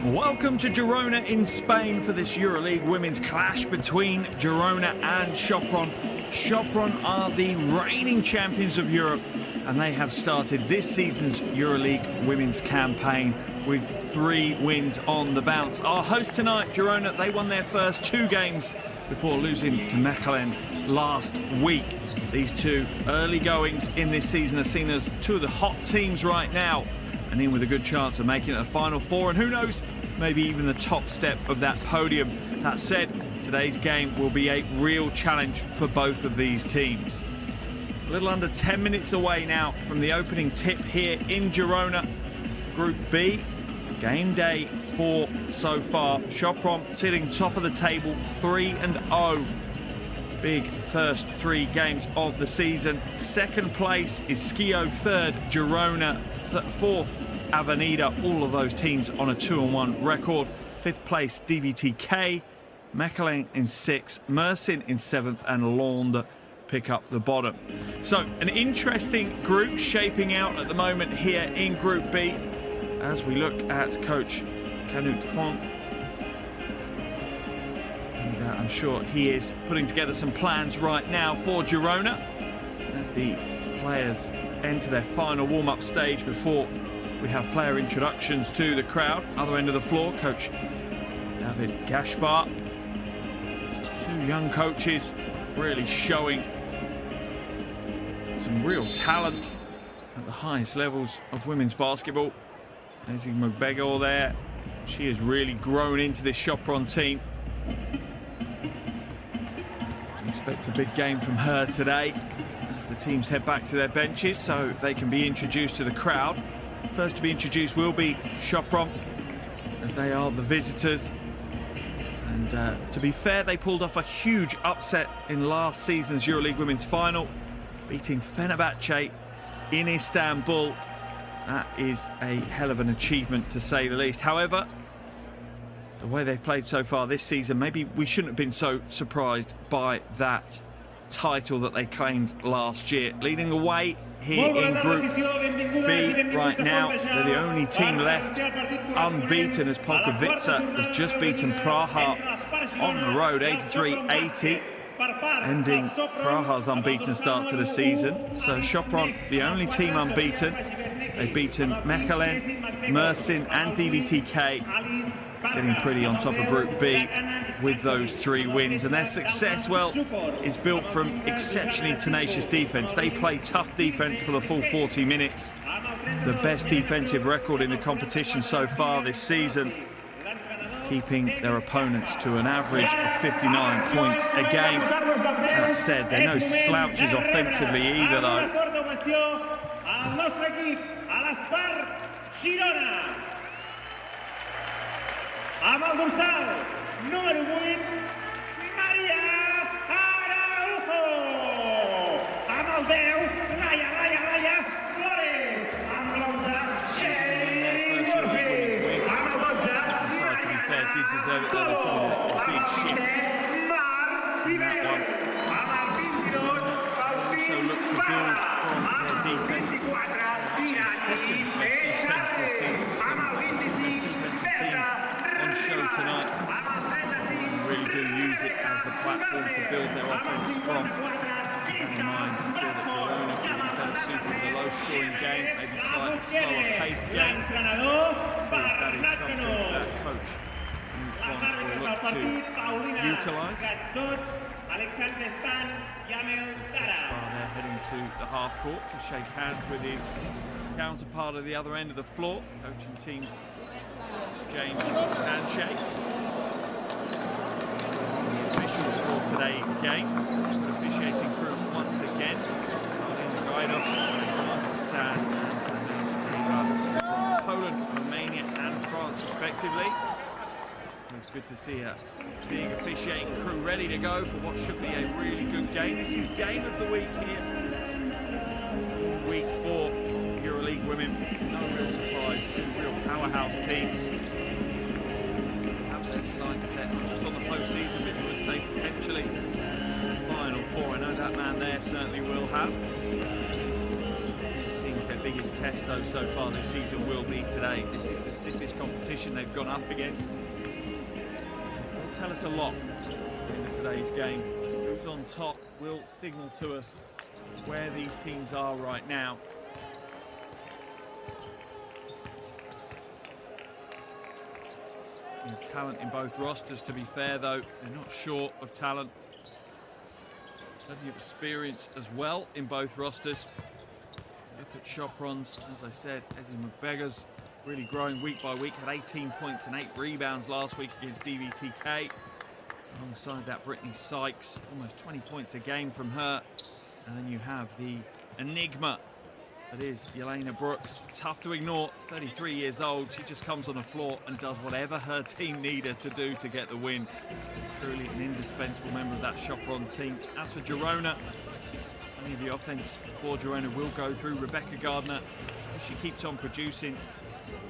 Welcome to Girona in Spain for this EuroLeague Women's clash between Girona and Sopron. Sopron are the reigning champions of Europe, and they have started this season's EuroLeague Women's campaign with 3 wins on the bounce. Our host tonight, Girona, they won their first 2 games before losing to Mechelen last week. These 2 early goings in this season are seen as 2 of the hot teams right now, and in with a good chance of making it the Final Four, and who knows, maybe even the top step of that podium. That said, today's game will be a real challenge for both of these teams. A little under 10 minutes away now from the opening tip here in Girona. Group B, game day 4 so far. Sopron sitting top of the table, 3-0. Big first 3 games of the season. Second place is Skio, third Girona, fourth Avenida, all of those teams on a 2-1 record. 5th place DVTK, Mechelen in 6th, Mersin in 7th, and Londe pick up the bottom. So an interesting group shaping out at the moment here in Group B as we look at coach Canute Font. And I'm sure he is putting together some plans right now for Girona as the players enter their final warm-up stage before we have player introductions to the crowd. Other end of the floor, Coach David Gaspar. 2 young coaches really showing some real talent at the highest levels of women's basketball. There's Mogbego there. She has really grown into this Sopron team. Expect a big game from her today as the teams head back to their benches so they can be introduced to the crowd. First to be introduced will be Sopron, as they are the visitors. And to be fair, they pulled off a huge upset in last season's EuroLeague Women's final, beating Fenerbahce in Istanbul. That is a hell of an achievement, to say the least. However, the way they've played so far this season, maybe we shouldn't have been so surprised by that title that they claimed last year. Leading the way here in Group B right now, they're the only team left unbeaten, as Polkowice has just beaten Praha on the road 83-80, ending Praha's unbeaten start to the season. So Sopron, the only team unbeaten. They've beaten Mechelen, Mersin and DVTK, sitting pretty on top of Group B with those 3 wins. And their success, well, is built from exceptionally tenacious defense. They play tough defense for the full 40 minutes. The best defensive record in the competition so far this season, keeping their opponents to an average of 59 points a game. That said, they're no slouches offensively either, though. Amb el dorsal número 8, Maria Araujo. Amb el 10, Laia Flores. Amb l'11, Sherry Murphy. Amb el 12, to be fair, did deserve it, though. A big shift in that one. So look to build from their defense. Second best defense this season. Some defensive teams on show tonight really do use it as the platform to build their offense from. Bear in mind, I feel that Girona will be better suited to the low-scoring game, maybe slightly slower-paced game. See if that is something that coach will look to utilise. Spar there heading to the half-court to shake hands with his counterpart at the other end of the floor. Coaching teams exchange handshakes. The officials for today's game, the officiating crew once again, starting to guide us to understand from Poland, Romania and France respectively. It's good to see a big officiating crew ready to go for what should be a really good game. This is game of the week here. Week 4, EuroLeague Women. No real surprise, 2 real powerhouse teams. Have their sights set not just on the postseason, but you would say potentially the Final Four. I know that man there certainly will have. This team's their biggest test, though, so far this season will be today. This is the stiffest competition they've gone up against. It will tell us a lot in today's game. Who's on top will signal to us where these teams are right now. Talent in both rosters, to be fair, though. They're not short of talent. Plenty of experience as well in both rosters. Look at Sopron's, as I said, Ezzy McBeggars really growing week by week. Had 18 points and 8 rebounds last week against DVTK. Alongside that, Brittany Sykes, almost 20 points a game from her. And then you have the enigma that is Yelena Brooks. Tough to ignore, 33 years old. She just comes on the floor and does whatever her team need her to do to get the win. Truly an indispensable member of that Sopron team. As for Girona, any of the offense for Girona will go through Rebecca Gardner. If she keeps on producing,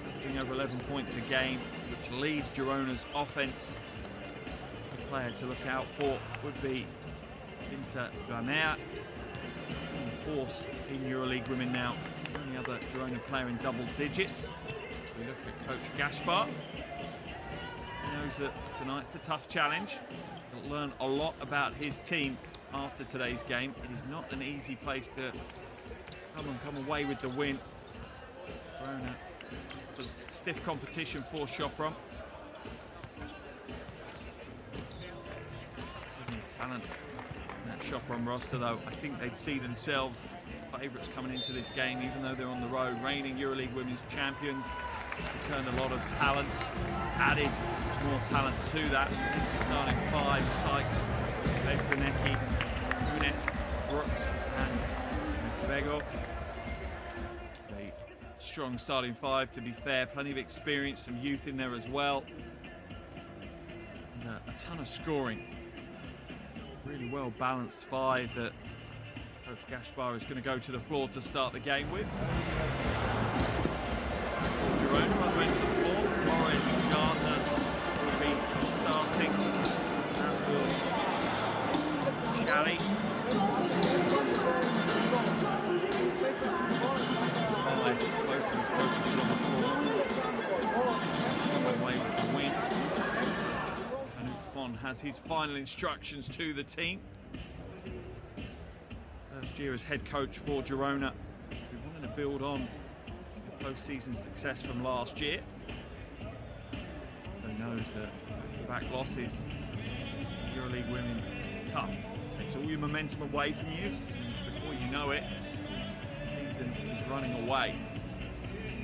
averaging over 11 points a game, which leads Girona's offense. The player to look out for would be Inter Granea. Force in EuroLeague Women now. The only other Girona player in double digits. We look at Coach Gaspar. He knows that tonight's the tough challenge. He'll learn a lot about his team after today's game. It is not an easy place to come away with the win. Girona was stiff competition for Sopron. Talent. That Sopron roster, though, I think they'd see themselves favourites coming into this game, even though they're on the road, reigning EuroLeague Women's champions. Returned a lot of talent, added more talent to that. It's the starting 5: Sykes, Begranecki, Unek, Brooks, and Bego. A strong starting 5, to be fair. Plenty of experience, some youth in there as well. And a ton of scoring. Really well balanced 5 that Coach Gaspar is going to go to the floor to start the game with. Girona on the way to the floor. Flores and Gardner will be starting, as will Chally. 5, both of these coaches on the floor. On the way with the win. Has his final instructions to the team. First year as head coach for Girona. We wanted to build on the postseason success from last year. So he knows that back-to-back losses, EuroLeague Women, is tough. It takes all your momentum away from you. Before you know it, the season is running away.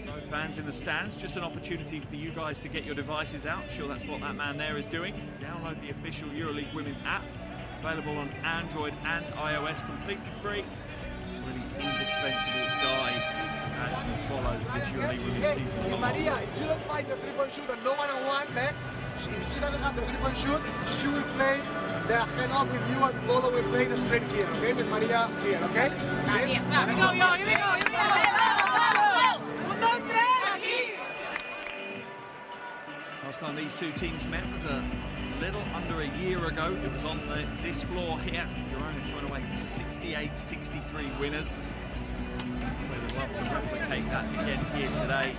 No fans in the stands, just an opportunity for you guys to get your devices out. I'm sure that's what that man there is doing. Download the official EuroLeague Women app, available on Android and iOS, completely free. Really indispensable guide to actually follow this EuroLeague Women's season. Maria, if you don't find the three-point shooter, no one-on-one, if she doesn't have the three-point shoot, she will play the head-off with you and Bodo will play the straight here, okay? With Maria here, okay? Here we go, here we go. Last time these two teams met was a little under a year ago. It was on this floor here. Girona trying to make 68-63 winners. They would love to replicate that again here today.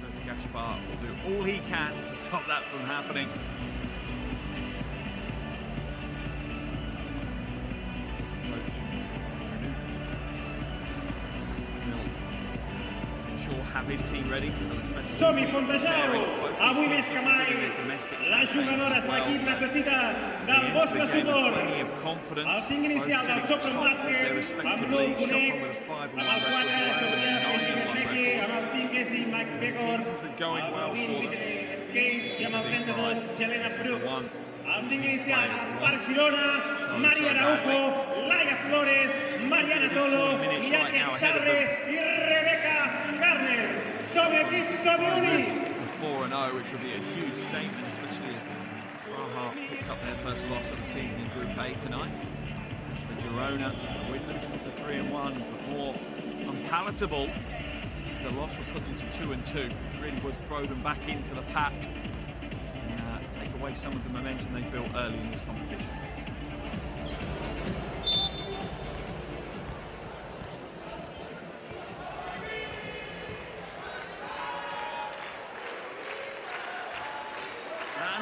Coach Gaspar will do all he can to stop that from happening. Have his team ready. Somi Fontejau, avui més que mai, les jugadores de l'equip necessiten del vostre suport. El 5 inicial del Sopron Bàsquet, amb Lou Bonet, amb el 4 Begranecki, amb el 5 Ezzy McBeggor, amb el 20 Skates i amb el 32 Yelena Brooks. El 5 inicial, Spar Girona, Maria Araujo, Laia Flores, Mariana Tolo, Irate Sarre i Rebecca Gardner. Som equip, som units! To 4-0, which would be a huge statement, especially as Raha picked up their first loss of the season in Group A tonight. As for Girona, the win moves them to 3-1, but more unpalatable. The loss would put them to 2-2, which really would throw them back into the pack and take away some of the momentum they built early in this competition.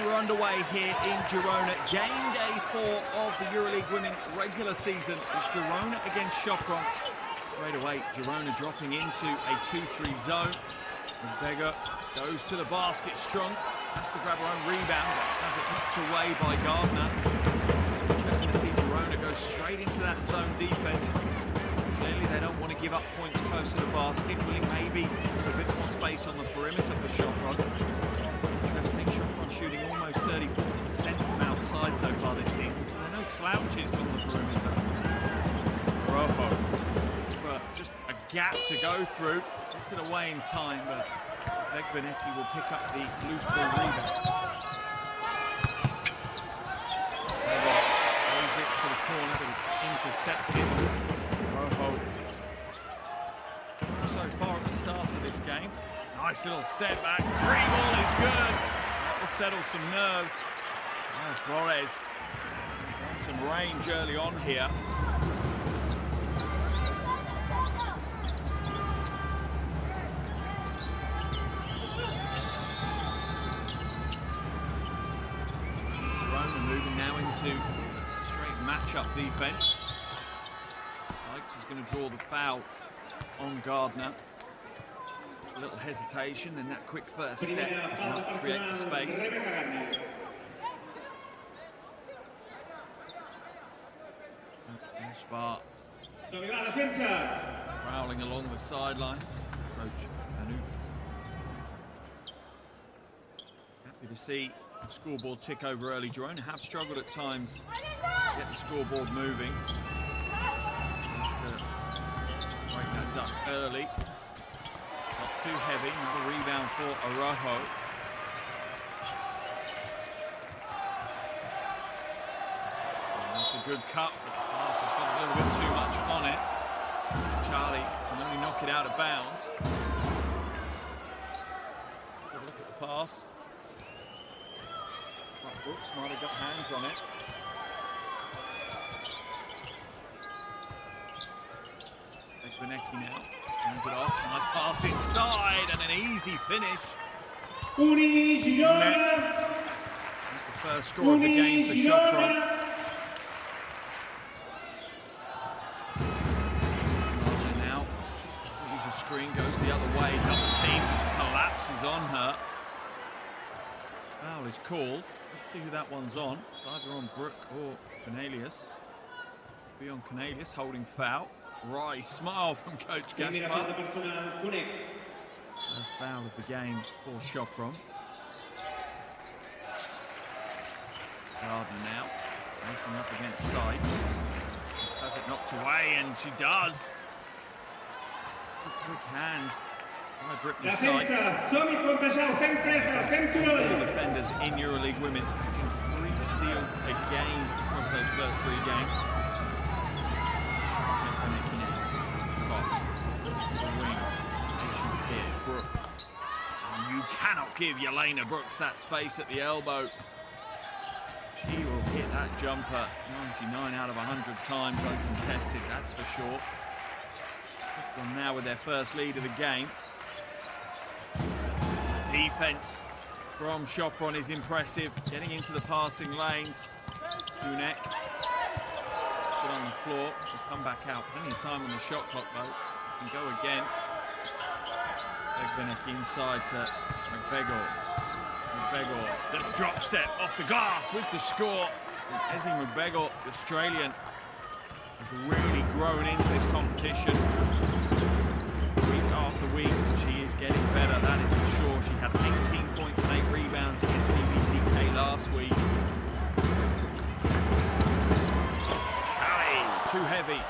we're underway here in Girona. Game day 4 of the EuroLeague Women regular season. It's Girona against Sopron. Straight away, Girona dropping into a 2-3 zone. Beggar goes to the basket strong. Has to grab her own rebound, but has it knocked away by Gardner. It's interesting to see Girona go straight into that zone defense. Clearly they don't want to give up points close to the basket, willing maybe a bit more space on the perimeter for Sopron. Interesting, Sopron shooting almost 30-40% from outside so far this season, so there are no slouches from the perimeter. Rojo, just a gap to go through, gets it away in time, but Begbanecki will pick up the loose ball rebound. Throws it to the corner, but it's intercepted. Rojo. So far at the start of this game, nice little step back. Free ball is good. That will settle some nerves. Oh, Flores got some range early on here. Moving now into straight matchup defense. Sykes is going to draw the foul on Gardner. A little hesitation, and that quick first step is enough to create the space. Spar prowling along the sidelines. Coach Anu. Happy to see the scoreboard tick over early. Girona have struggled at times to get the scoreboard moving. Break that duck early. Not too heavy. Another rebound for Araujo. That's a good cut, but the pass has got a little bit too much on it. Charlie can only knock it out of bounds. Have a look at the pass. Brooks might have got hands on it. Begbanecki now hands it off. Nice pass inside and an easy finish. That's the first score of the game for Sopron. Now, use a screen, goes the other way. Double team just collapses on her. Foul is called. Let's see who that one's on. It's either on Brooke or Cornelius. Be on Cornelius, holding foul. Right, smile from Coach Gaspar. First foul of the game for Sopron. Gardner now, racing up against Sykes. Has it knocked away, and she does. Quick hands. Brittany Sykes. The defenders in EuroLeague Women, 3 steals a game across those first 3 games. Top the wing. Patience here. Brooke. And you cannot give Yelena Brooks that space at the elbow. She will hit that jumper 99 out of 100 times uncontested, that's for sure. Sopron now with their first lead of the game. Defense from Sopron is impressive, getting into the passing lanes. Dunek put on the floor, will come back out. Plenty of time on the shot clock though. Can go again. Begbanecki inside to McBegor. McBegor, little drop step off the glass with the score. And Ezzy McBegor, the Australian, has really grown into this competition. Week after week, she is getting better, that is for sure. She had 18 points and 8 rebounds against BBTK last week. Charlie, too heavy.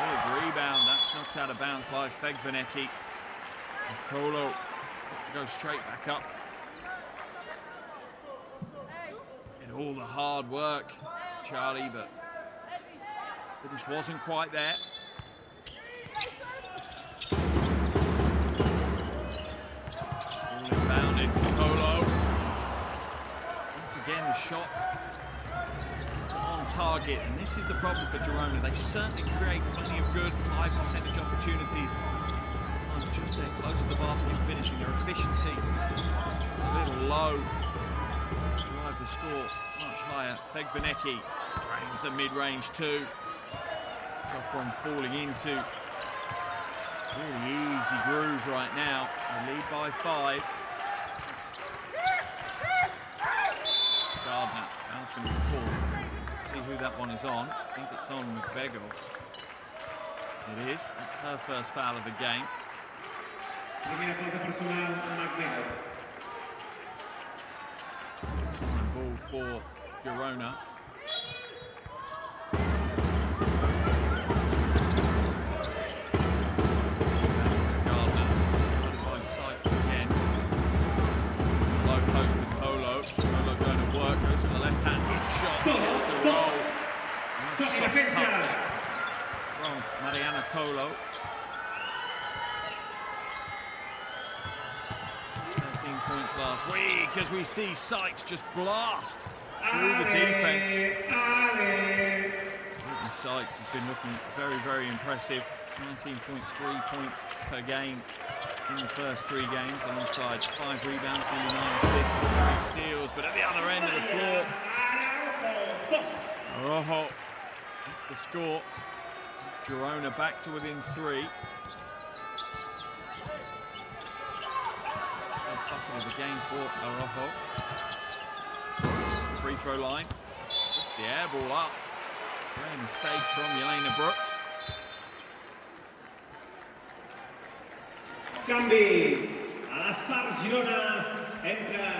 Good rebound, that's knocked out of bounds by Begbanecki. Polo to go straight back up. Did all the hard work, Charlie, but finish wasn't quite there. Inbounded to Polo. Once again, the shot on target, and this is the problem for Girona. They certainly create plenty of good high percentage opportunities. Sometimes just there close to the basket finishing. Their efficiency a little low. drive the score much higher. Fegvanecki drains the mid-range too. Sopron falling into really easy groove right now. They lead by 5. Gardner, foul's going to be called. See who that one is on. I think it's on McBego. It is. That's her first foul of the game. Ball for Girona. Gardner, by Sykes again. Low post to Polo. Polo going to work, goes to the left-hand shot. Gets the roll. Soft touch from Mariana Polo. 13 points last week as we see Sykes just blast through the defense. Sykes has been looking very, very impressive. 19.3 points per game in the first 3 games, alongside 5 rebounds, 9 assists, and 3 steals. But at the other end of the floor, Araujo, that's the score. Girona back to within 3. Bucket of the game for Araujo. Free throw line. The air ball up. Great mistake from Yelena Brooks. Cambi a la Spar Girona entra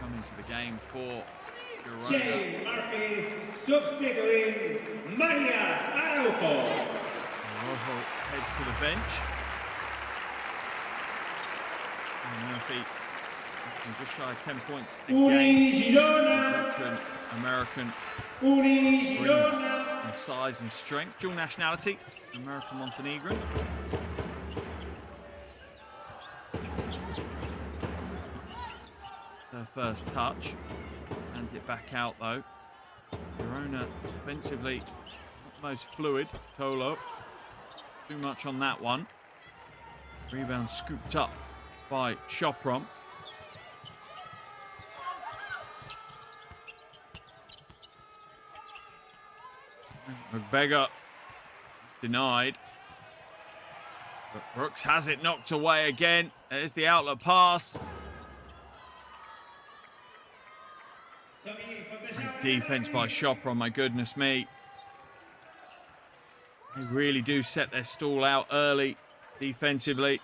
Coming to the game for Girona. Jay Murphy substituting Maria Araujo. Araujo heads to the bench. And Murphy just shy of 10 points again. Veteran American in size and strength. Dual nationality, American Montenegrin. Their first touch. Hands it back out though. Girona offensively not most fluid. Tolo. Too much on that one. Rebound scooped up by Sopron. McBego denied. But Brooks has it knocked away again. There's the outlet pass. Great defense by Sopron, my goodness me. They really do set their stall out early defensively.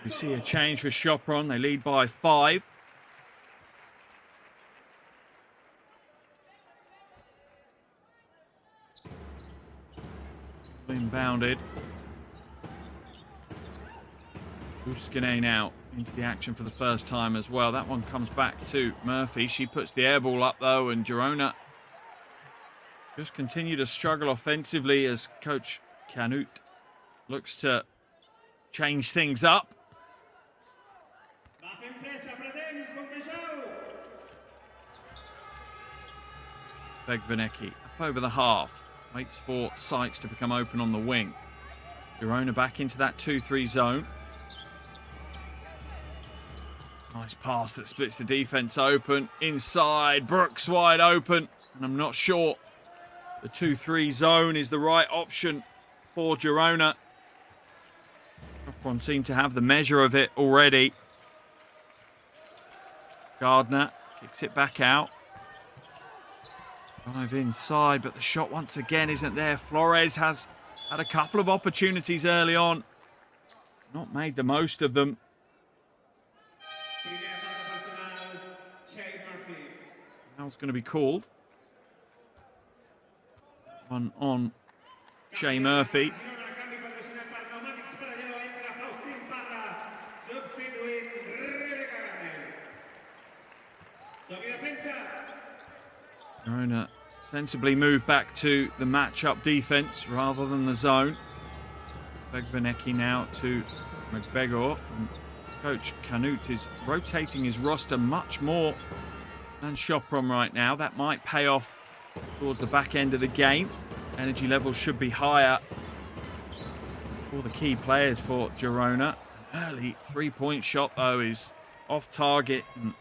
We see a change for Sopron. They lead by 5. Inbounded. Uskane now into the action for the first time as well. That one comes back to Murphy. She puts the air ball up though, and Girona just continue to struggle offensively as Coach Canut looks to change things up. Fegvanecki up over the half. Waits for Sykes to become open on the wing. Girona back into that 2-3 zone. Nice pass that splits the defense open. Inside, Brooks wide open. And I'm not sure the 2-3 zone is the right option for Girona. Sopron seem to have the measure of it already. Gardner kicks it back out. Drive inside, but the shot once again isn't there. Flores has had a couple of opportunities early on. Not made the most of them. Foul's going to be called. One on Shea Murphy. Girona sensibly move back to the matchup defense rather than the zone. Fegvanecki now to McBego. Coach Canute is rotating his roster much more than Sopron right now. That might pay off towards the back end of the game. Energy levels should be higher for the key players for Girona. An early three-point shot, though, is off target. And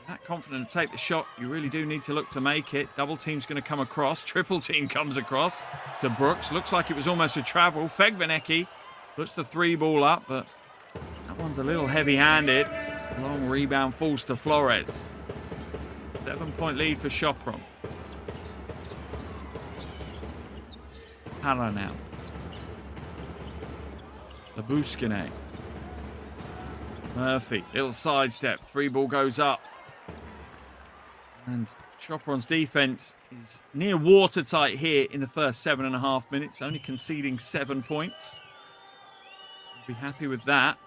that confident to take the shot, you really do need to look to make it. Double team's going to come across. Triple team comes across to Brooks. Looks like it was almost a travel. Fegvanecki puts the three ball up, but that one's a little heavy-handed. Long rebound falls to Flores. 7-point lead for Sopron. Hala now. Labuskine. Murphy, little sidestep. Three ball goes up. And Sopron's defense is near watertight here in the first 7.5 minutes, only conceding 7 points. We'll be happy with that.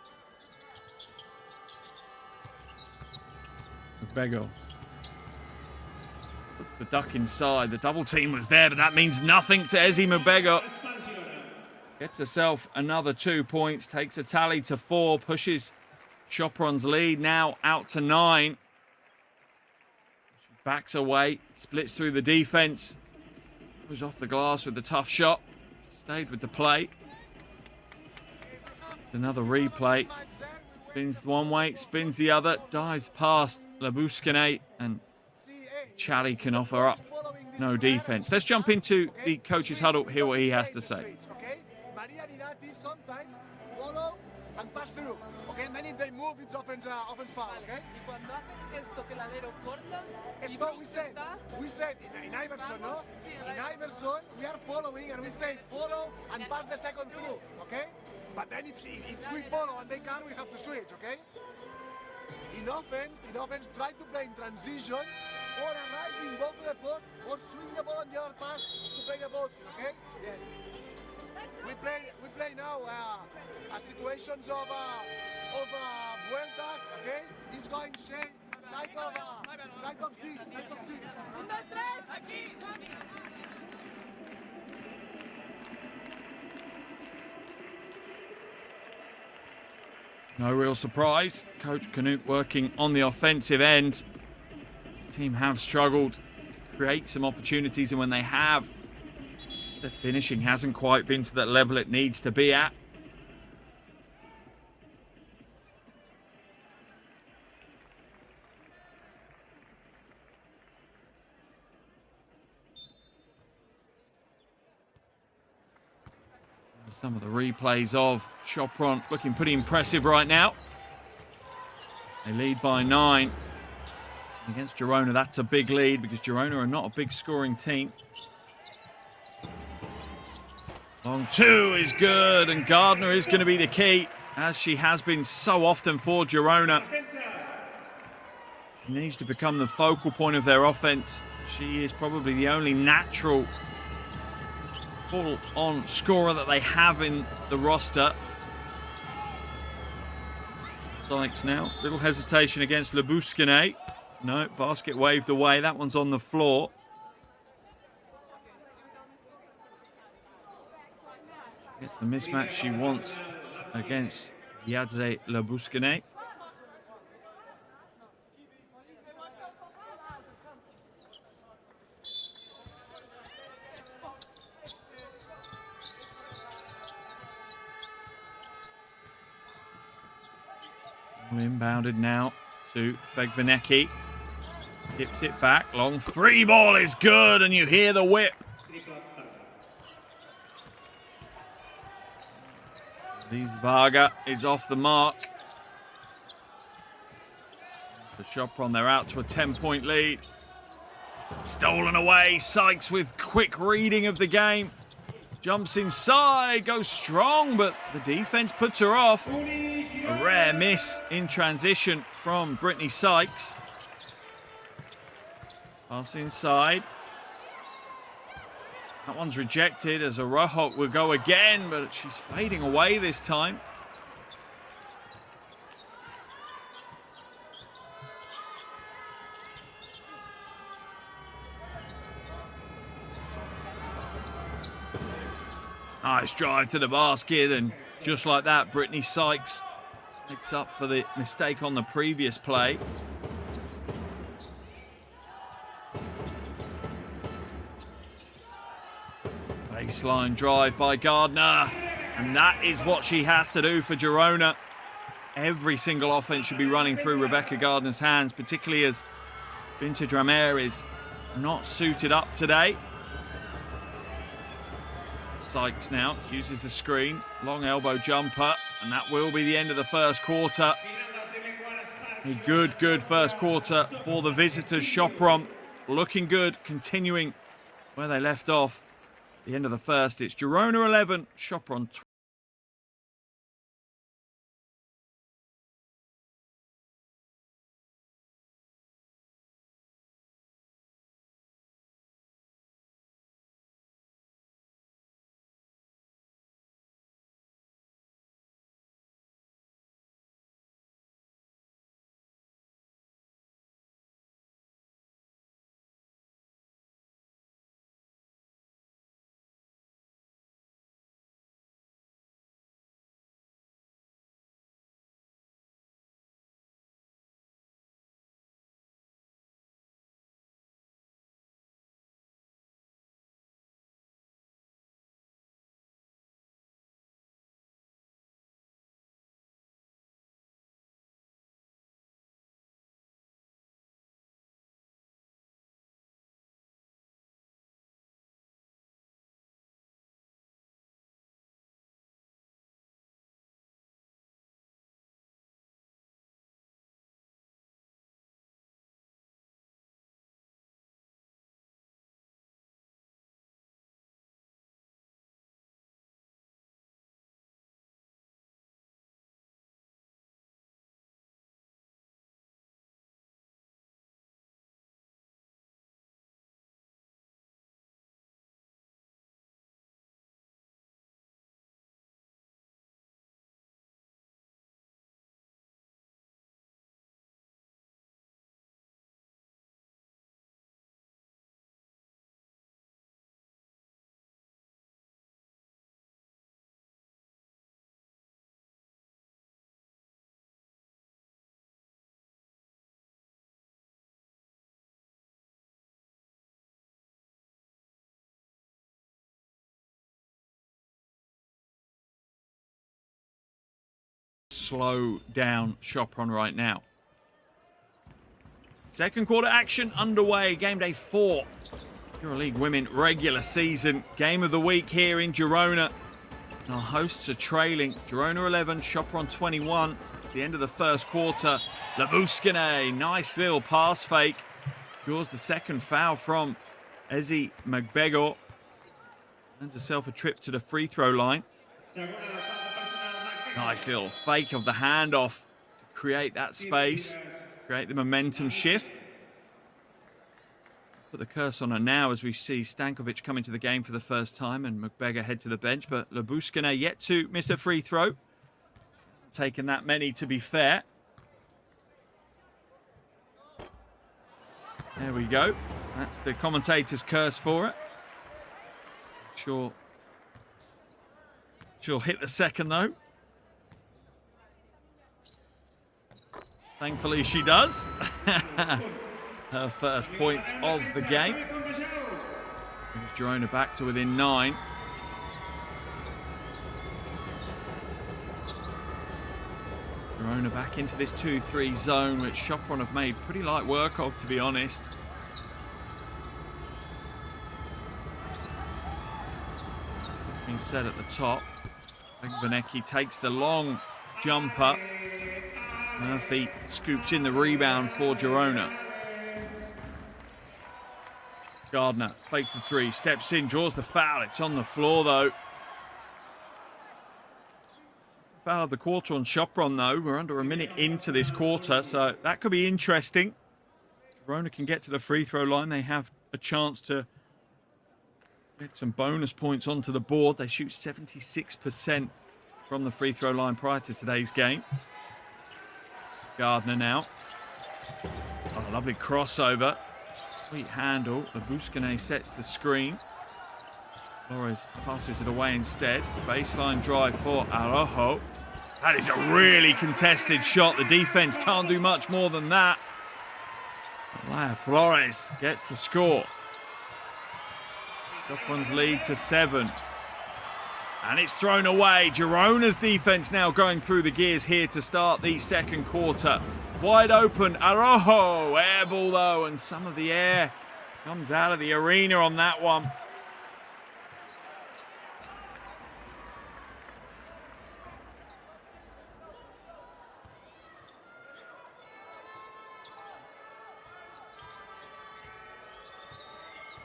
Bego. Puts the duck inside. The double team was there, but that means nothing to Ezi Mubego. Gets herself another 2 points, takes a tally to 4, pushes Sopron's lead now out to 9. She backs away, splits through the defense, goes off the glass with the tough shot. Stayed with the play. Another replay. Spins one way, spins the other, dives past Labuskine, and Chali can offer up no defense. Let's jump into the coach's huddle, hear what he has to say. Sometimes follow and pass through. Okay, and then if they move, it's offense foul. Okay. Esto we said in Iverson, no? In Iverson, we are following and we say follow and pass the second through. Okay. But then if we follow and they can't, we have to switch. Okay. In offense, try to play in transition or arrive in ball to the post or swing the ball on the other pass to play the ball. Okay. Yeah. We play now situations of vueltas, okay? He's going side of G. No real surprise. Coach Canute working on the offensive end. The team have struggled to create some opportunities, and when they have, the finishing hasn't quite been to that level it needs to be at. Some of the replays of Sopron looking pretty impressive right now. They lead by 9. Against Girona, that's a big lead because Girona are not a big scoring team. Long 2 is good, and Gardner is going to be the key, as she has been so often for Girona. She needs to become the focal point of their offense. She is probably the only natural full-on scorer that they have in the roster. Sykes now, little hesitation against Labuskine. No, basket waved away. That one's on the floor. Gets the mismatch she wants against Yadze Labuskine. Inbounded now to Fegvanecki. Tips it back. Long 3 ball is good, and you hear the whip. Varga is off the mark. The Sopron, they're out to a 10-point lead. Stolen away. Sykes with quick reading of the game. Jumps inside, goes strong, but the defense puts her off. A rare miss in transition from Brittany Sykes. Pass inside. That one's rejected as Araujo will go again, but she's fading away this time. Nice drive to the basket, and just like that, Brittany Sykes Makes up for the mistake on the previous play. Baseline drive by Gardner. And that is what she has to do for Girona. Every single offense should be running through Rebecca Gardner's hands, particularly as Binta Dramer is not suited up today. Sykes now uses the screen, long elbow jumper, and that will be the end of the first quarter. A good first quarter for the visitors. Sopron looking good, continuing where they left off. The end of the first, it's Girona 11, Sopron 12. Slow down Sopron right now. Second quarter action underway. Game day 4. EuroLeague Women regular season. Game of the week here in Girona. And our hosts are trailing. Girona 11, Sopron 21. It's the end of the first quarter. Labuskine, nice little pass fake. Draws the second foul from Ezi Magbego. Earns herself a trip to the free throw line. Nice little fake of the handoff to create that space, create the momentum shift. Put the curse on her now as we see Stankovic come into the game for the first time and Magbega head to the bench, but Labuskine yet to miss a free throw. Hasn't taken that many, to be fair. There we go. That's the commentator's curse for it. Sure. She'll hit the second though. Thankfully she does. Her first points of the game. Girona back to within 9. Girona back into this 2-3 zone, which Sopron have made pretty light work of, to be honest. Being set at the top. Vanecki takes the long jumper. Murphy scoops in the rebound for Girona. Gardner fakes the 3, steps in, draws the foul. It's on the floor though. Foul of the quarter on Sopron though. We're under a minute into this quarter, so that could be interesting. Girona can get to the free throw line. They have a chance to get some bonus points onto the board. They shoot 76% from the free throw line prior to today's game. Gardner now. Oh, lovely crossover. Sweet handle. Labuskine sets the screen. Flores passes it away instead. Baseline drive for Araujo. That is a really contested shot. The defense can't do much more than that. Laia Flores gets the score. Sopron's lead to 7. And it's thrown away. Girona's defense now going through the gears here to start the second quarter. Wide open, Araujo, air ball though, and some of the air comes out of the arena on that one.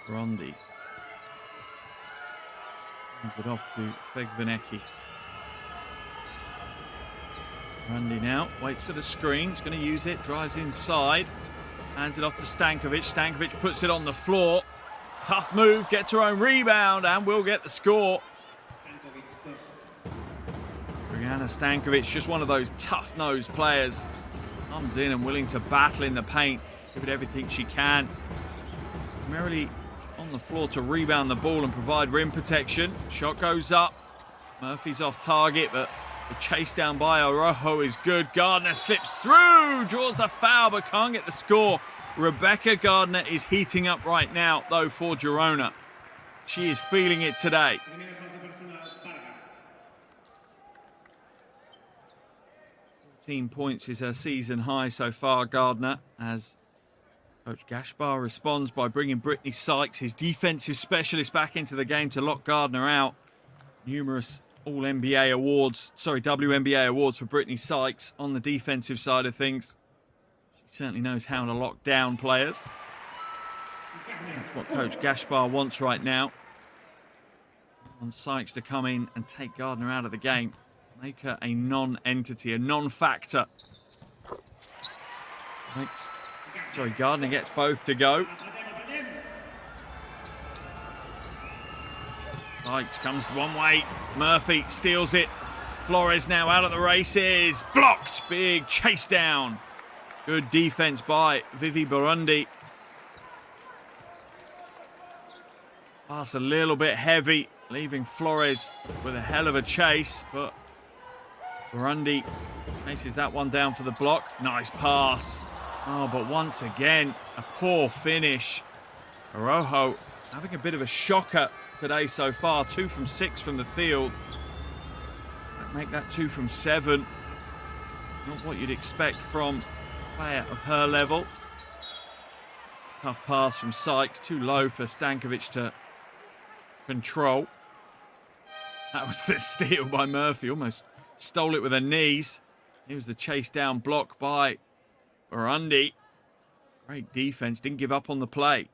Rondi. Hands it off to Fegvanecki. Rondi now waits for the screen. He's going to use it. Drives inside. Hands it off to Stankovic. Stankovic puts it on the floor. Tough move. Gets her own rebound and will get the score. Brianna Stankovic, just one of those tough-nosed players. Comes in and willing to battle in the paint. Give it everything she can. Primarily on the floor to rebound the ball and provide rim protection. Shot goes up. Murphy's off target, but the chase down by Araujo is good. Gardner slips through, draws the foul, but can't get the score. Rebecca Gardner is heating up right now, though, for Girona. She is feeling it today. 14 points is her season high so far, Gardner, as Coach Gaspar responds by bringing Brittany Sykes, his defensive specialist, back into the game to lock Gardner out. Numerous WNBA awards for Brittany Sykes on the defensive side of things. She certainly knows how to lock down players. That's what Coach Gaspar wants right now. On Sykes to come in and take Gardner out of the game. Make her a non-entity, a non-factor. Gardner gets both to go. Sykes comes one way. Murphy steals it. Flores now out of the races. Blocked. Big chase down. Good defense by Vivi Burundi. Pass a little bit heavy, leaving Flores with a hell of a chase, but Burundi chases that one down for the block. Nice pass. Oh, but once again, a poor finish. Araujo having a bit of a shocker today so far. 2 from 6 from the field. Make that 2 from 7. Not what you'd expect from a player of her level. Tough pass from Sykes. Too low for Stankovic to control. That was the steal by Murphy. Almost stole it with her knees. It was the chase down block by Burundi. Great defense. Didn't give up on the play.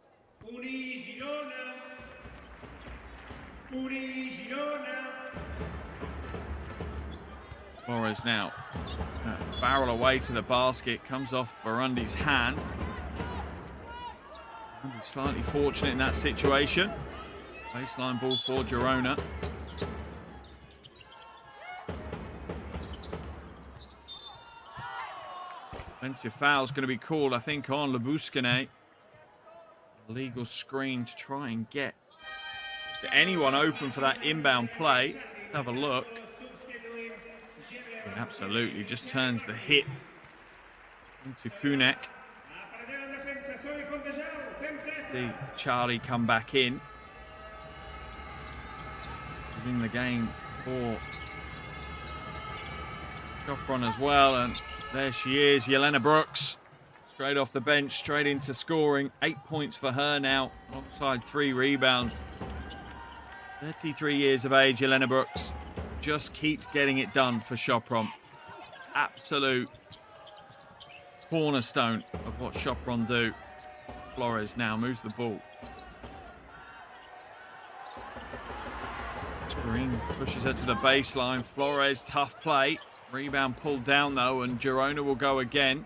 Flores now barrel away to the basket. Comes off Burundi's hand. Slightly fortunate in that situation. Baseline ball for Girona. Offensive foul's going to be called, I think, on Labuskine. Legal screen to try and get anyone open for that inbound play. Let's have a look. He absolutely just turns the hit into Kunek. See Charlie come back in. He's in the game for Sopron as well, and there she is, Jelena Brooks. Straight off the bench, straight into scoring. 8 points for her now, alongside 3 rebounds. 33 years of age, Jelena Brooks. Just keeps getting it done for Sopron. Absolute cornerstone of what Sopron do. Flores now moves the ball. Green pushes her to the baseline. Flores, tough play. Rebound pulled down though, and Girona will go again.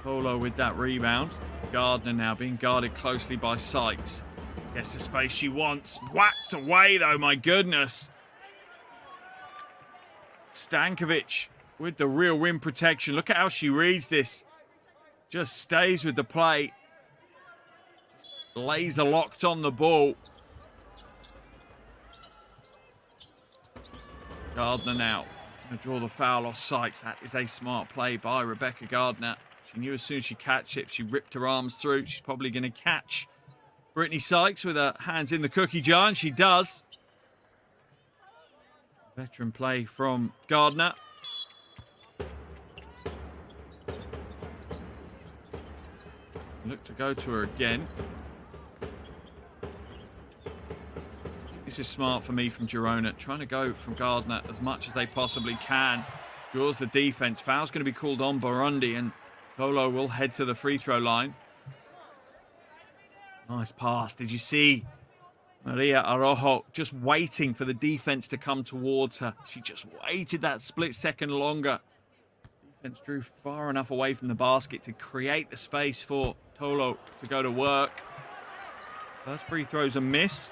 Polo with that rebound. Gardner now being guarded closely by Sykes. Gets the space she wants. Whacked away though, my goodness. Stankovic with the real rim protection. Look at how she reads this. Just stays with the play. Laser locked on the ball. Gardner now Draw the foul off Sykes. That is a smart play by Rebecca Gardner. She knew as soon as she catch it, if she ripped her arms through, she's probably going to catch Brittany Sykes with her hands in the cookie jar, and she does. Veteran play from Gardner. Look to go to her again. This is smart for me from Girona, trying to go from Gardner as much as they possibly can. Draws the defense. Foul's going to be called on Burundi, and Tolo will head to the free throw line. Nice pass. Did you see Maria Araujo just waiting for the defense to come towards her? She just waited that split second longer. Defense drew far enough away from the basket to create the space for Tolo to go to work. First free throw's a miss.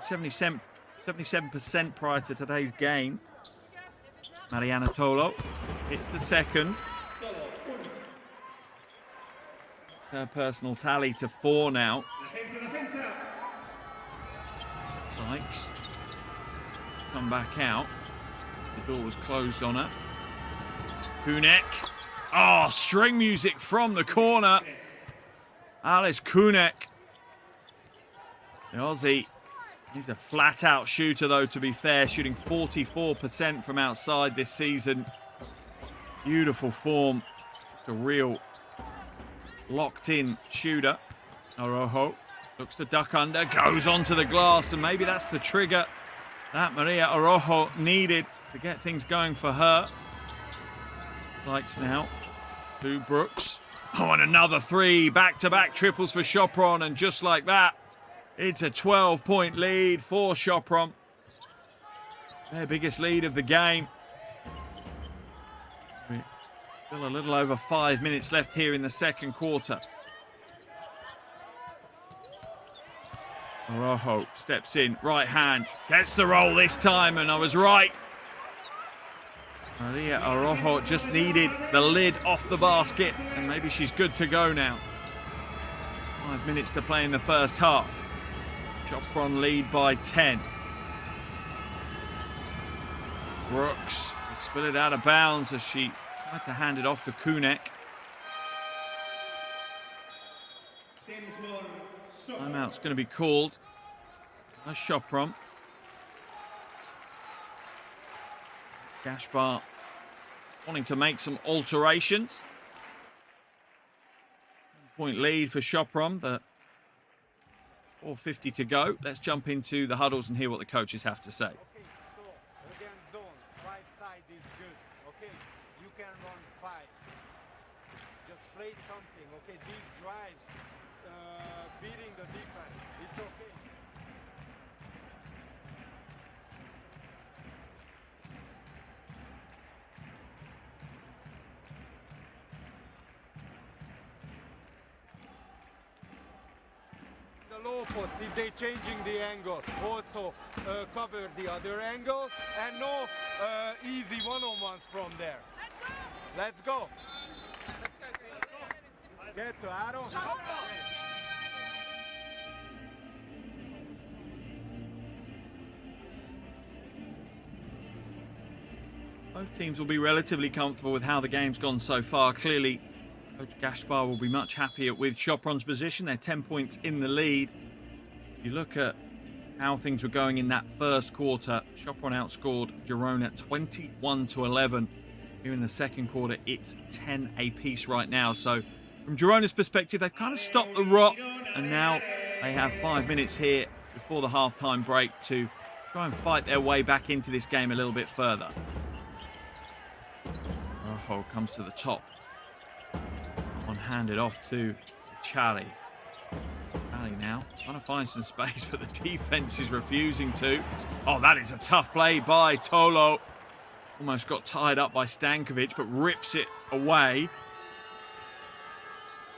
77% prior to today's game. Mariana Tolo hits the second. Her personal tally to 4 now. Sykes come back out. The door was closed on her. Kunek. Oh, string music from the corner. Alice Kunek. The Aussie. He's a flat-out shooter, though, to be fair, shooting 44% from outside this season. Beautiful form. Just a real locked-in shooter. Araujo looks to duck under, goes onto the glass, and maybe that's the trigger that Maria Araujo needed to get things going for her. Likes now to Brooks. Oh, and another 3. Back-to-back triples for Sopron, and just like that, it's a 12-point lead for Sopron. Their biggest lead of the game. Still a little over 5 minutes left here in the second quarter. Araujo steps in, right hand, gets the roll this time, and I was right. Maria Araujo just needed the lid off the basket, and maybe she's good to go now. 5 minutes to play in the first half. Sopron lead by 10. Brooks will spill it out of bounds as she tried to hand it off to Kunek. Timeout's going to be called by Sopron. Gaspar wanting to make some alterations. 1-point lead for Sopron, but 4:50 to go. Let's jump into the huddles and hear what the coaches have to say. Okay, so again, zone, 5 side is good. Okay, you can run 5. Just play something. Okay, these drives, beating the defense, it's okay. Low post, if they're changing the angle, also cover the other angle, and no easy one-on-ones from there. Let's go. Get to Aaron. Both teams will be relatively comfortable with how the game's gone so far. Clearly, Coach Gaspar will be much happier with Sopron's position. They're 10 points in the lead. If you look at how things were going in that first quarter, Sopron outscored Girona 21-11. Here in the second quarter, it's 10 apiece right now. So from Girona's perspective, they've kind of stopped the rot, and now they have 5 minutes here before the half-time break to try and fight their way back into this game a little bit further. Rojo comes to the top. Handed off to Charlie. Charlie now trying to find some space, but the defense is refusing to. Oh, that is a tough play by Tolo. Almost got tied up by Stankovic, but rips it away.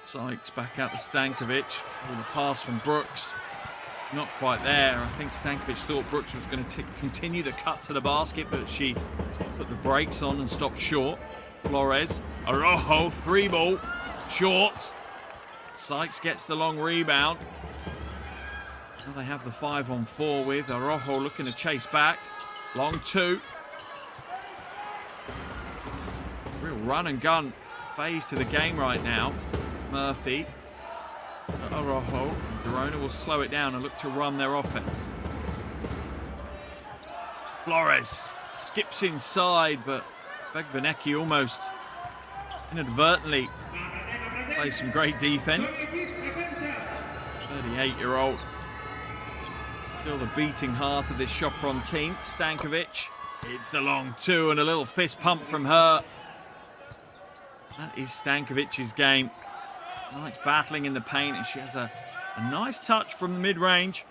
Sykes back out to Stankovic. Oh, the pass from Brooks. Not quite there. I think Stankovic thought Brooks was going to continue the cut to the basket, but she put the brakes on and stopped short. Flores. Araujo, 3-ball. Short. Sykes gets the long rebound. Now they have the 5-on-4 with Araujo looking to chase back. Long 2. real run and gun phase to the game right now. Murphy, Araujo, Girona will slow it down and look to run their offense. Flores skips inside, but Begbenecki almost inadvertently plays some great defense. 38-year-old. Still the beating heart of this Sopron team. Stankovic. It's the long two and a little fist pump from her. That is Stankovic's game. Likes battling in the paint, and she has a nice touch from the mid-range.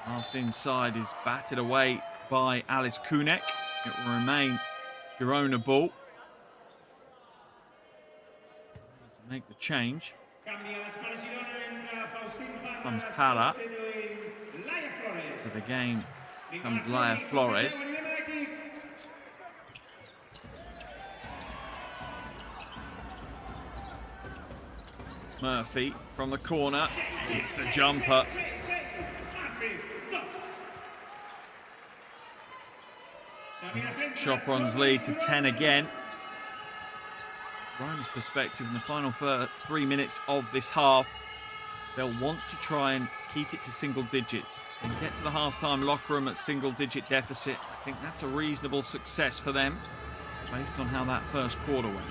Pass inside is batted away by Alice Kunek. It will remain Girona ball. To make the change. Comes Para. To the game comes Laia Flores. Murphy from the corner. It's the jumper. Sopron's lead to 10 again. Rome's perspective in the final 3 minutes of this half, they'll want to try and keep it to single digits and get to the halftime locker room at single-digit deficit. I think that's a reasonable success for them based on how that first quarter went.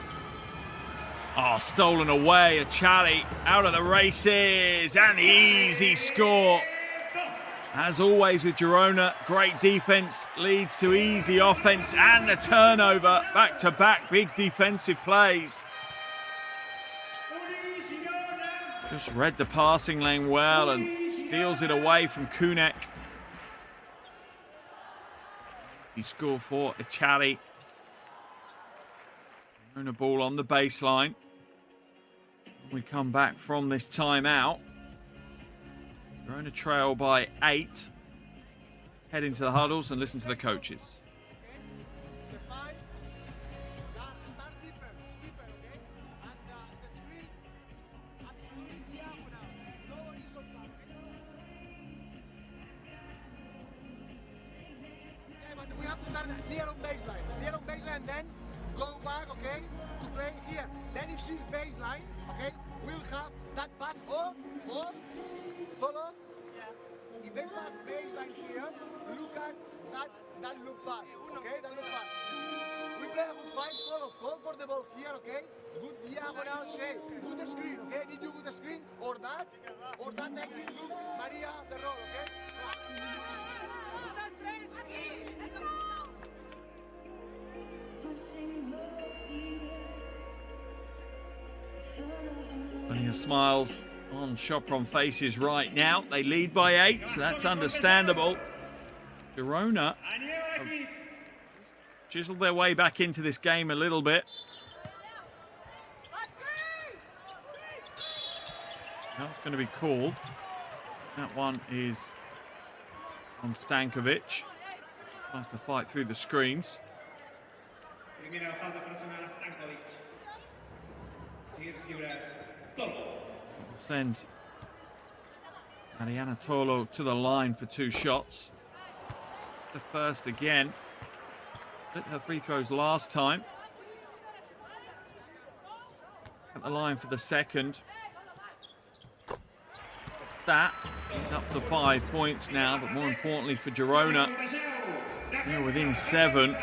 Oh, stolen away. Achali out of the races, and the easy score. As always with Girona, great defense leads to easy offense, and the turnover. Back-to-back big defensive plays. Just read the passing lane well and steals it away from Kunek. He scored for Achali. Girona ball on the baseline. We come back from this timeout. Girona trail by 8. Head into the huddles and listen to the coaches. We have to start clear on baseline, and then go back, okay, to play here. Then if she's baseline, okay, we'll have that pass or Tolo. If they pass baseline here, look at that loop pass, okay, that loop pass. We play a good fight, Tolo, call for the ball here, okay, good diagonal shape, good screen, okay, need you good screen, or that exit loop, Maria, the roll, okay. Plenty of smiles on Sopron faces right now. They lead by 8, so that's understandable. Girona have chiseled their way back into this game a little bit. That's going to be called. That one is on Stankovic. Tries to fight through the screens. Send Mariana Tolo to the line for 2 shots. The first again. Split her free throws last time. At the line for the second. That is up to 5 points now, but more importantly for Girona, they're within 7.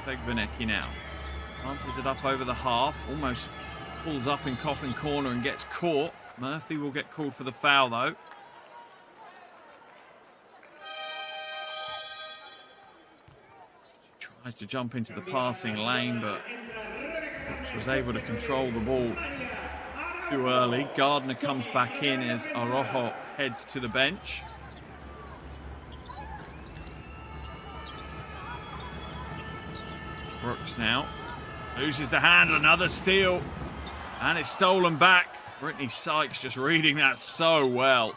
Begbenecki now answers it up over the half, almost pulls up in Coffin corner and gets caught. Murphy will get called for the foul though. She tries to jump into the passing lane, but was able to control the ball too early. Gardner comes back in as Araujo heads to the bench. Brooks now loses the handle, another steal, and it's stolen back. Brittany Sykes just reading that so well.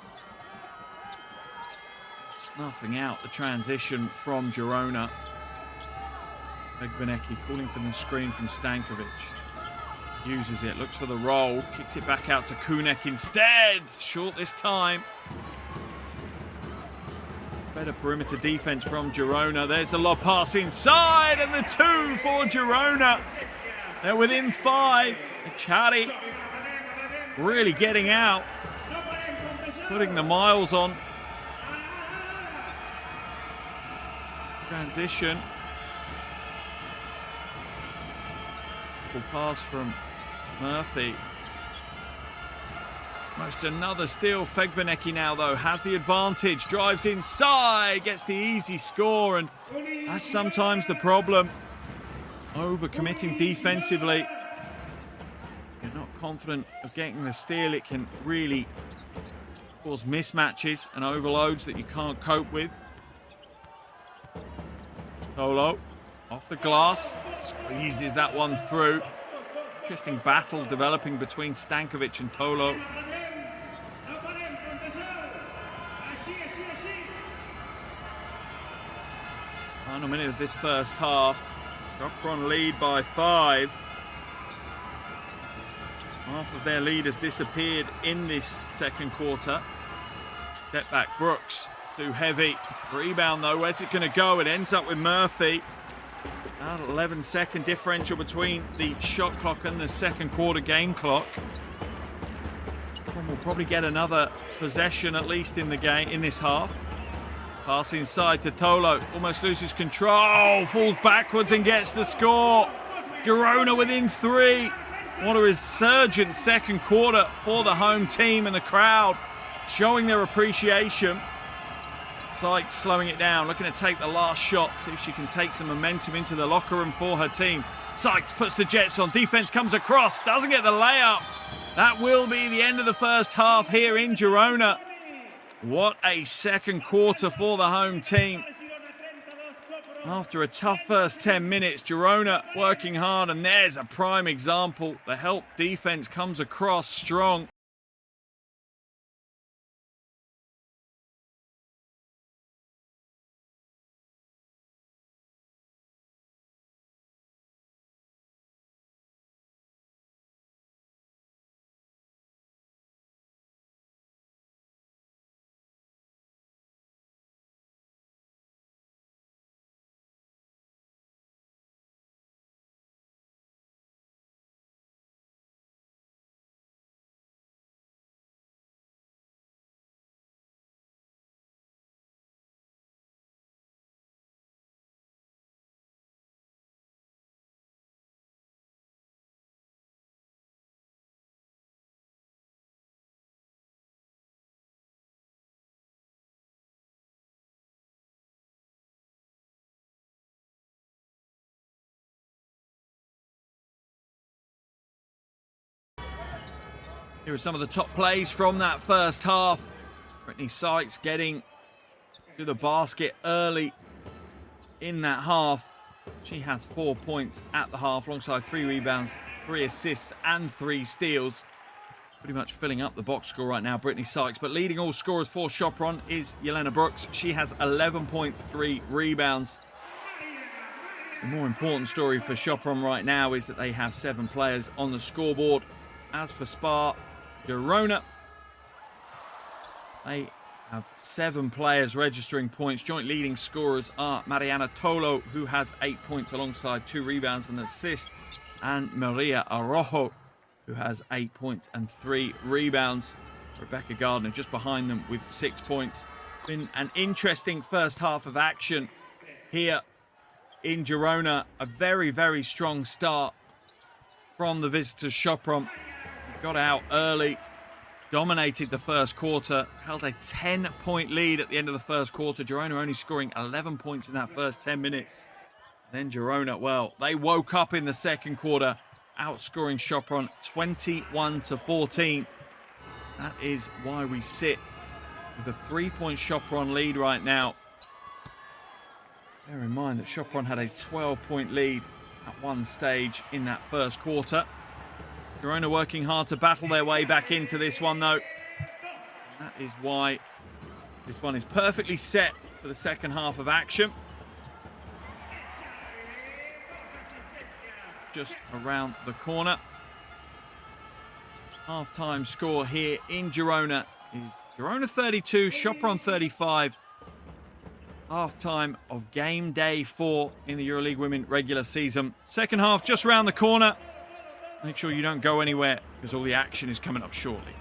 Snuffing out the transition from Girona. Begbenecki calling for the screen from Stankovic. Uses it, looks for the roll, kicks it back out to Kunek instead. Short this time. Better perimeter defense from Girona. There's the lob pass inside, and the 2 for Girona. They're within 5. Chari really getting out, putting the miles on. Transition. Full pass from Murphy. Almost another steal. Fegvanecki now, though, has the advantage. Drives inside, gets the easy score, and that's sometimes the problem. Overcommitting defensively. If you're not confident of getting the steal, it can really cause mismatches and overloads that you can't cope with. Tolo off the glass, squeezes that one through. Interesting battle developing between Stankovic and Tolo. Final minute of this first half. Sopron lead by 5. Half of their lead has disappeared in this second quarter. Step back, Brooks, too heavy. Rebound though, where's it going to go? It ends up with Murphy. About 11-second differential between the shot clock and the second quarter game clock. We'll probably get another possession at least in the game in this half. Pass inside to Tolo, almost loses control, falls backwards and gets the score. Girona within 3. What a resurgent second quarter for the home team, and the crowd showing their appreciation. Sykes slowing it down, looking to take the last shot, see if she can take some momentum into the locker room for her team. Sykes puts the Jets on, defense comes across, doesn't get the layup. That will be the end of the first half here in Girona. What a second quarter for the home team. After a tough first 10 minutes, Girona working hard, and there's a prime example. The help defense comes across strong. Here are some of the top plays from that first half. Brittany Sykes getting to the basket early in that half. She has 4 points at the half, alongside 3 rebounds, 3 assists, and 3 steals. Pretty much filling up the box score right now, Brittany Sykes. But leading all scorers for Sopron is Jelena Brooks. She has 11 points, 3 rebounds. The more important story for Sopron right now is that they have 7 players on the scoreboard. As for Spar Girona, they have 7 players registering points. Joint leading scorers are Mariana Tolo, who has 8 points alongside 2 rebounds and an assist, and Maria Arrojo, who has 8 points and 3 rebounds. Rebecca Gardner just behind them with 6 points. Been an interesting first half of action here in Girona. A very, very strong start from the visitors. Sopron got out early, dominated the first quarter, held a 10-point lead at the end of the first quarter. Girona only scoring 11 points in that first 10 minutes. Then Girona, well, they woke up in the second quarter, outscoring Sopron 21-14. That is why we sit with a 3-point Sopron lead right now. Bear in mind that Sopron had a 12-point lead at one stage in that first quarter. Girona working hard to battle their way back into this one, though. That is why this one is perfectly set for the second half of action. Just around the corner. Half-time score here in Girona is Girona 32, Sopron 35. half-time of game day 4 in the EuroLeague Women regular season. Second half just round the corner. Make sure you don't go anywhere because all the action is coming up shortly.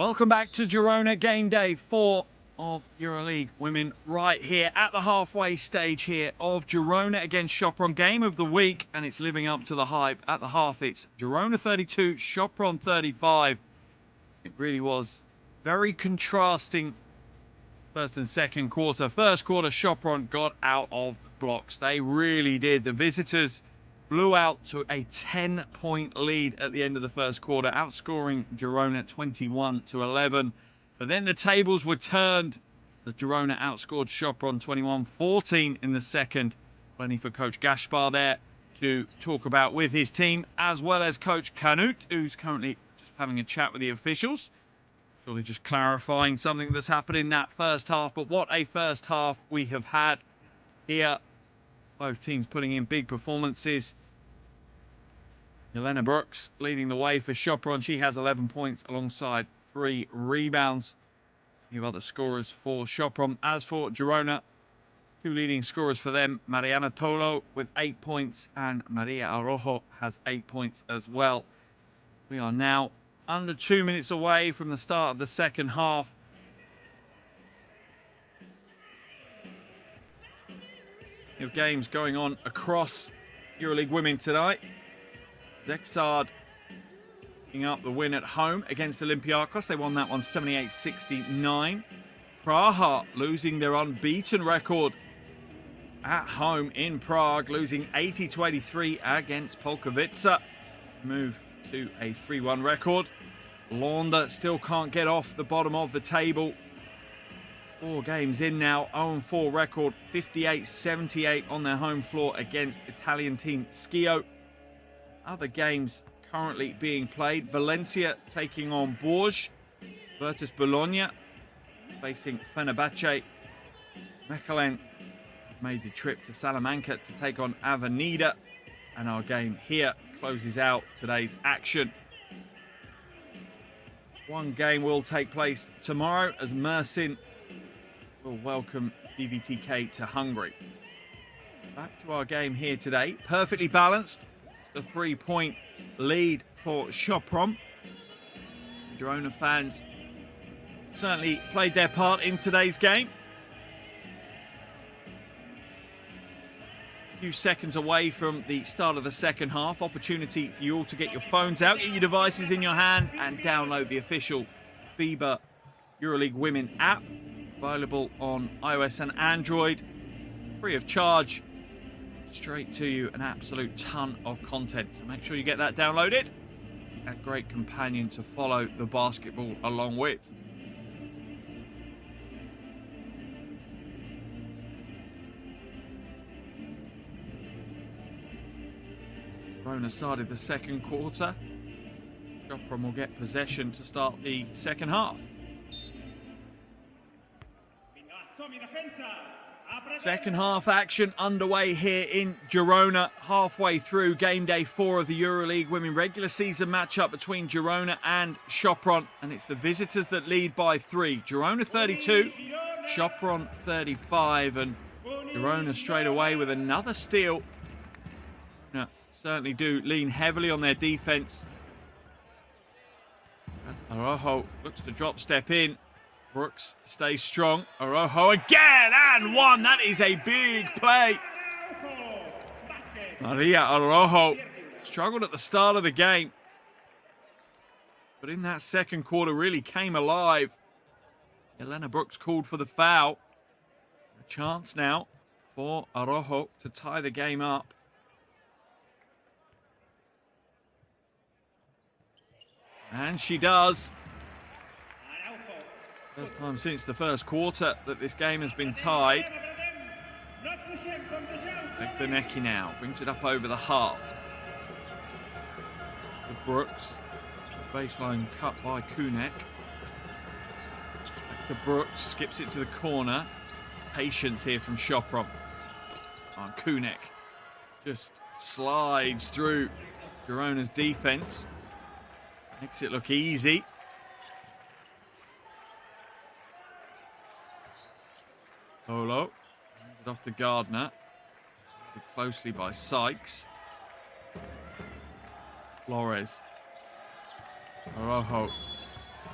Welcome back to Girona game day 4 of EuroLeague Women, right here at the halfway stage here of Girona against Sopron, game of the week, and it's living up to the hype. At the half, it's Girona 32, Sopron 35. It really was very contrasting first and second quarter. First quarter, Sopron got out of the blocks. They really did. The visitors blew out to a 10-point lead at the end of the first quarter, outscoring Girona 21-11. But then the tables were turned as Girona outscored Sopron 21-14 in the second. Plenty for Coach Gaspar there to talk about with his team, as well as Coach Canut, who's currently just having a chat with the officials. Surely just clarifying something that's happened in that first half. But what a first half we have had here. Both teams putting in big performances. Jelena Brooks leading the way for Sopron. She has 11 points alongside 3 rebounds. You have other scorers for Sopron. As for Girona, 2 leading scorers for them. Mariana Tolo with 8 points and Maria Arrojo has 8 points as well. We are now under 2 minutes away from the start of the second half. You have games going on across EuroLeague Women tonight. Zexard picking up the win at home against Olympiacos. They won that one 78-69. Praha losing their unbeaten record at home in Prague, losing 80-83 against Polkovica. Move to a 3-1 record. Londa still can't get off the bottom of the table. 4 games in now, 0-4 record, 58-78 on their home floor against Italian team Schio. Other games currently being played. Valencia taking on Bourges. Virtus Bologna facing Fenerbahce. Mechelen made the trip to Salamanca to take on Avenida. And our game here closes out today's action. One game will take place tomorrow as Mersin will welcome DVTK to Hungary. Back to our game here today. Perfectly balanced. Just a 3-point lead for Sopron. Girona fans certainly played their part in today's game. A few seconds away from the start of the second half. Opportunity for you all to get your phones out, get your devices in your hand and download the official FIBA EuroLeague Women app. Available on iOS and Android, free of charge, straight to you, an absolute ton of content. So make sure you get that downloaded. A great companion to follow the basketball along with. Girona started the second quarter. Sopron will get possession to start the second half. Second half action underway here in Girona, halfway through game day 4 of the EuroLeague Women regular season matchup between Girona and Sopron, and it's the visitors that lead by 3. Girona 32, Sopron 35, and Girona straight away with another steal. Certainly do lean heavily on their defense. As Araujo looks to drop step in. Brooks stays strong. Araujo again and one. That is a big play. Maria Araujo struggled at the start of the game, but in that second quarter really came alive. Jelena Brooks called for the foul. A chance now for Araujo to tie the game up. And she does. First time since the first quarter that this game has been tied. Ekveneki now brings it up over the half. To Brooks. Baseline cut by Kunek. Back to Brooks. Skips it to the corner. Patience here from Sopron. And Kunek just slides through Girona's defense. Makes it look easy. Polo. Hands it off to Gardner. Closely by Sykes. Flores. Araujo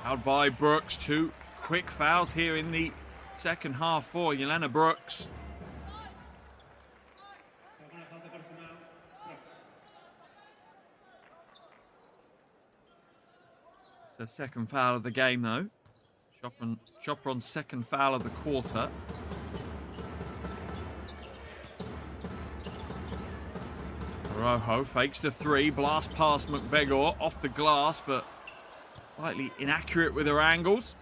Fouled by Brooks. 2 quick fouls here in the second half for Jelena Brooks. It's the second foul of the game, though. Sopron's second foul of the quarter. Rojo fakes the 3, blast past McBegor off the glass, but slightly inaccurate with her angles.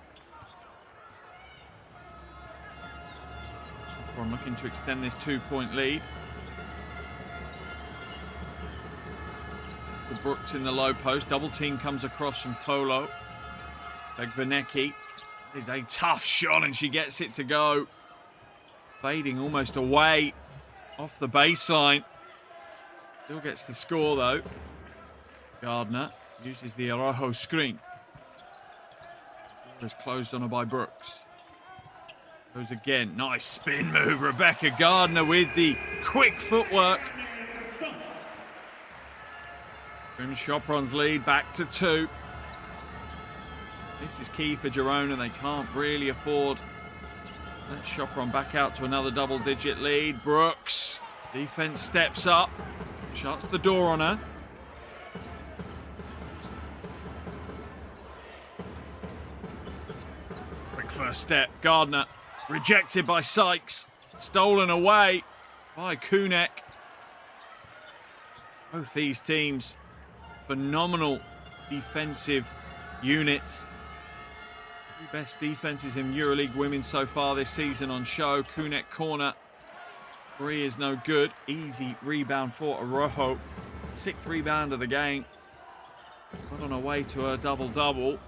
Sopron looking to extend this 2-point lead. The Brooks in the low post. Double team comes across from Tolo. Fegvanecki is a tough shot and she gets it to go. Fading almost away off the baseline. Still gets the score though. Gardner uses the Araujo screen. Is closed on her by Brooks. Goes again. Nice spin move. Rebecca Gardner with the quick footwork. From Sopron's lead back to 2. This is key for Girona. They can't really afford. Let Sopron back out to another double-digit lead. Brooks. Defense steps up. Shuts the door on her. Quick first step. Gardner rejected by Sykes. Stolen away by Kunek. Both these teams, phenomenal defensive units. Two best defenses in EuroLeague Women so far this season on show. Kunek corner. 3 is no good. Easy rebound for Araujo. 6th rebound of the game. Got on her way to a double-double.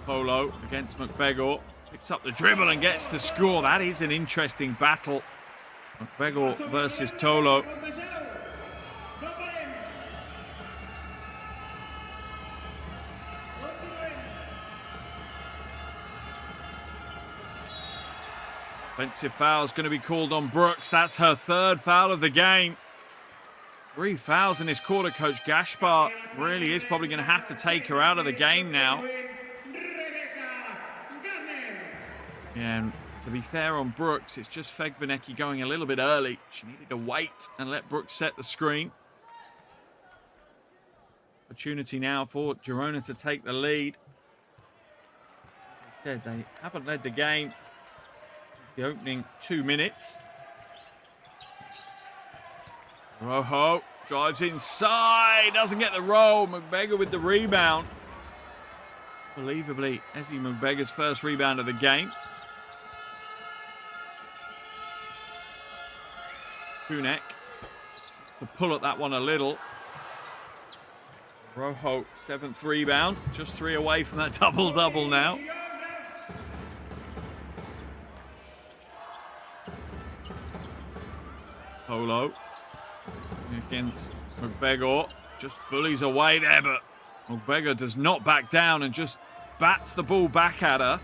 Polo against McBegor. Picks up the dribble and gets the score. That is an interesting battle. McBegor versus Tolo. Offensive foul is going to be called on Brooks. That's her 3rd foul of the game. 3 fouls in this quarter. Coach Gaspar really is probably going to have to take her out of the game now. And to be fair on Brooks, it's just Fegvanecki going a little bit early. She needed to wait and let Brooks set the screen. Opportunity now for Girona to take the lead. As I said, they haven't led the game the opening 2 minutes. Rojo drives inside, doesn't get the roll. McBegor with the rebound. Unbelievably, Ezzy McBegor's first rebound of the game. Kunek to pull at that one a little. Rojo, 7th rebound, just 3 away from that double-double now. Polo against McBegor. Just bullies away there, but McBegor does not back down and just bats the ball back at her.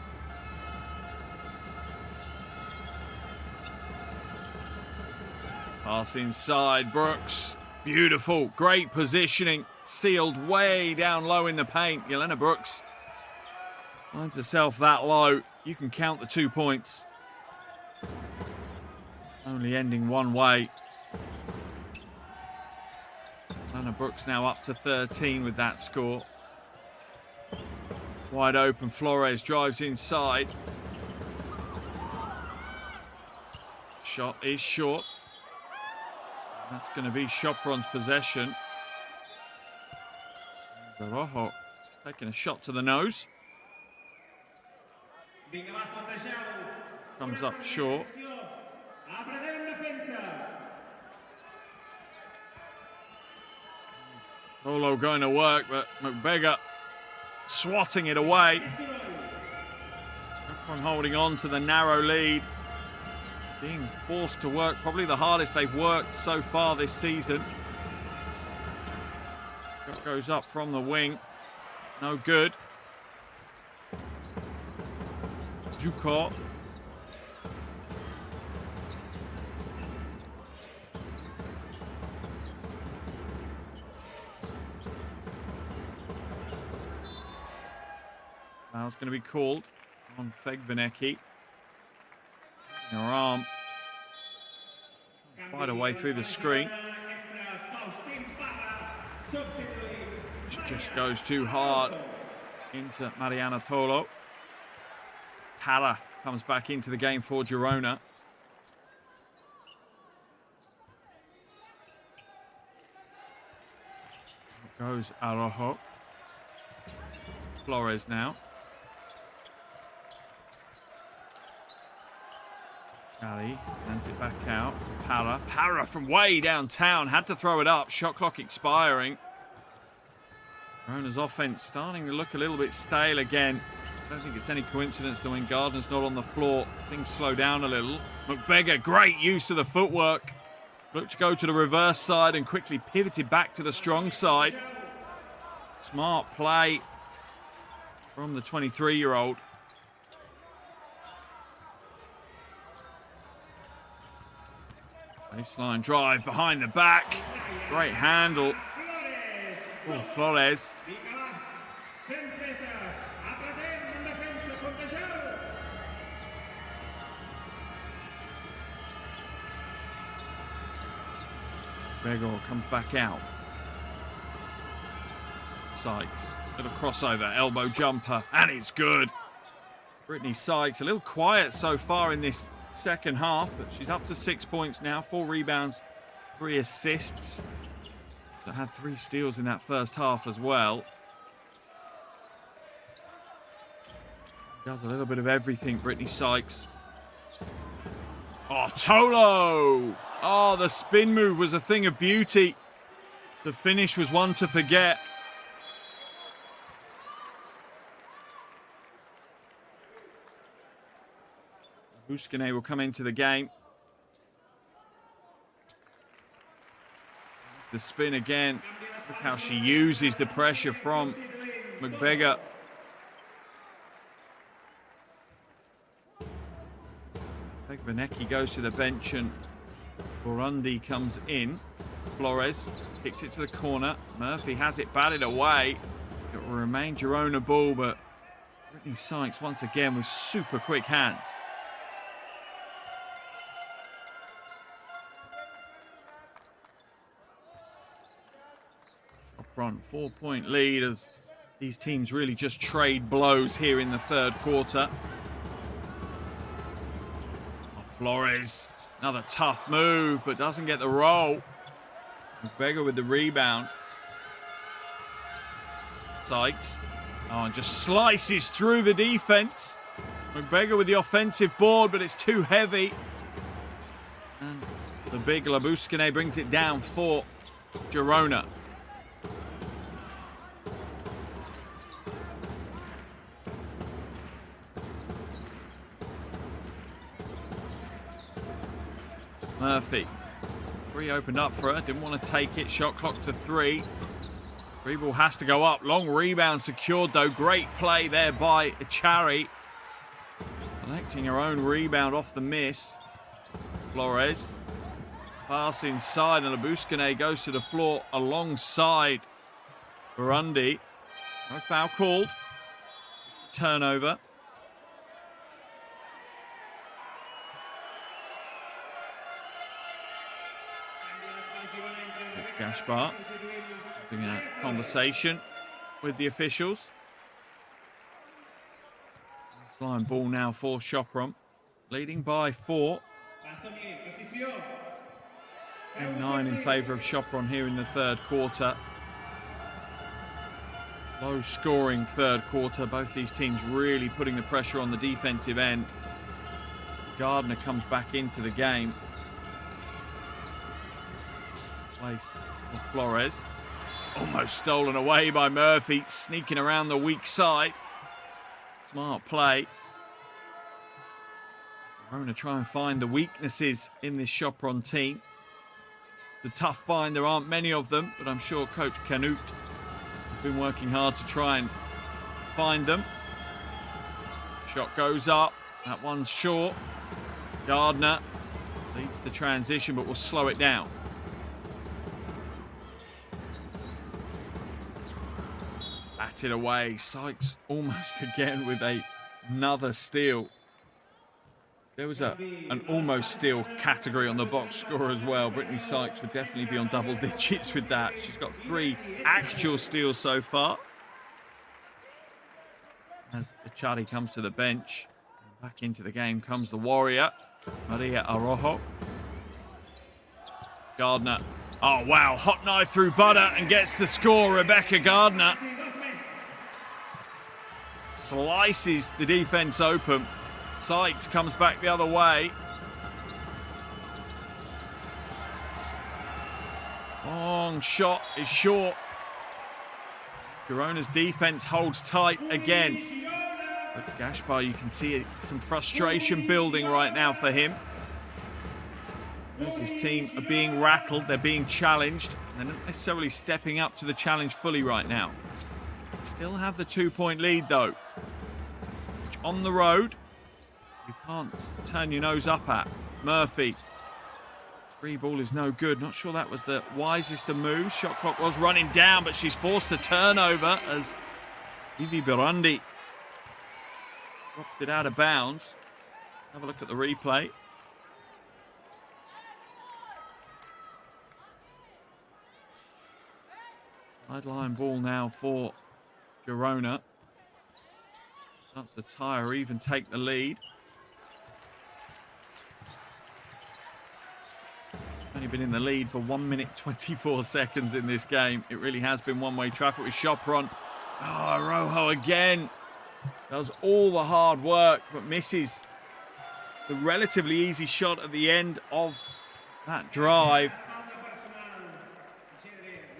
Pass inside, Brooks. Beautiful, great positioning. Sealed way down low in the paint. Jelena Brooks finds herself that low. You can count the 2 points. Only ending one way. Jelena Brooks now up to 13 with that score. Wide open, Flores drives inside. Shot is short. That's going to be Sopron's possession. Araujo just taking a shot to the nose. Comes up short. Solo going to work, but McBegor swatting it away. Sopron holding on to the narrow lead. Being forced to work, probably the hardest they've worked so far this season. Shot goes up from the wing. No good. Juko. Foul's going to be called on Fegvanecki. Her arm. Fight her way through the screen. She just goes too hard into Mariana Tolo. Pala comes back into the game for Girona. Goes Araujo. Flores now. Ali hands it back out to Para. Para from way downtown. Had to throw it up. Shot clock expiring. Girona's offense starting to look a little bit stale again. I don't think it's any coincidence that when Gardner's not on the floor, things slow down a little. McBeggar, great use of the footwork. Looked to go to the reverse side and quickly pivoted back to the strong side. Smart play from the 23-year-old. Baseline drive behind the back. Great handle. Oh, Flores. Gregor comes back out. Sykes, little crossover, elbow jumper, and it's good. Brittany Sykes, a little quiet so far in this second half, but she's up to 6 points now, 4 rebounds, 3 assists. So had 3 steals in that first half as well. Does a little bit of everything, Brittany Sykes. Oh, Tolo! Oh, the spin move was a thing of beauty. The finish was one to forget. Buskane will come into the game. The spin again. Look how she uses the pressure from McBeggar. Fegvanecki goes to the bench and Burundi comes in. Flores kicks it to the corner. Murphy has it batted away. It will remain Girona ball, but Brittany Sykes once again with super quick hands. Sopron 4-point lead as these teams really just trade blows here in the third quarter. Flores, another tough move, but doesn't get the roll. McBeggar with the rebound. Sykes, oh, and just slices through the defense. McBeggar with the offensive board, but it's too heavy. And the big Labuskine brings it down for Girona. Murphy. 3 opened up for her. Didn't want to take it. Shot clock to 3. 3 ball has to go up. Long rebound secured though. Great play there by Achari. Collecting her own rebound off the miss. Flores. Pass inside and Labuskine goes to the floor alongside Burundi. No foul called. Turnover. Gaspar having a conversation with the officials. Line ball now for Sopron, leading by 4. And 9 in favour of Sopron here in the third quarter. Low scoring third quarter. Both these teams really putting the pressure on the defensive end. Gardner comes back into the game. Place for Flores. Almost stolen away by Murphy, sneaking around the weak side. Smart play. Girona try and find the weaknesses in this Sopron team. The tough find, there aren't many of them, but I'm sure Coach Canute has been working hard to try and find them. Shot goes up, that one's short. Gardner leads the transition, but will slow it down. batted away. Sykes almost again with another steal. There was an almost steal category on the box score as well. Brittany Sykes would definitely be on double digits with that. She's got 3 actual steals so far. As Echadi comes to the bench, back into the game comes the warrior, Maria Araujo. Gardner. Oh, wow. Hot knife through butter and gets the score. Rebecca Gardner slices the defense open. Sykes comes back the other way. Long shot is short. Girona's defense holds tight again. But Gaspar, you can see some frustration building right now for him. His team are being rattled, they're being challenged. They're not necessarily stepping up to the challenge fully right now. Still have the 2-point lead though, which on the road, you can't turn your nose up at. Murphy. Free ball is no good. Not sure that was the wisest of moves. Shot clock was running down, but she's forced the turnover as Vivi Burundi drops it out of bounds. Have a look at the replay. Sideline ball now for Girona. Starts to tie or even take the lead. Only been in the lead for 1 minute 24 seconds in this game. It really has been one-way traffic with Sopron. Oh, Araujo again. Does all the hard work, but misses the relatively easy shot at the end of that drive.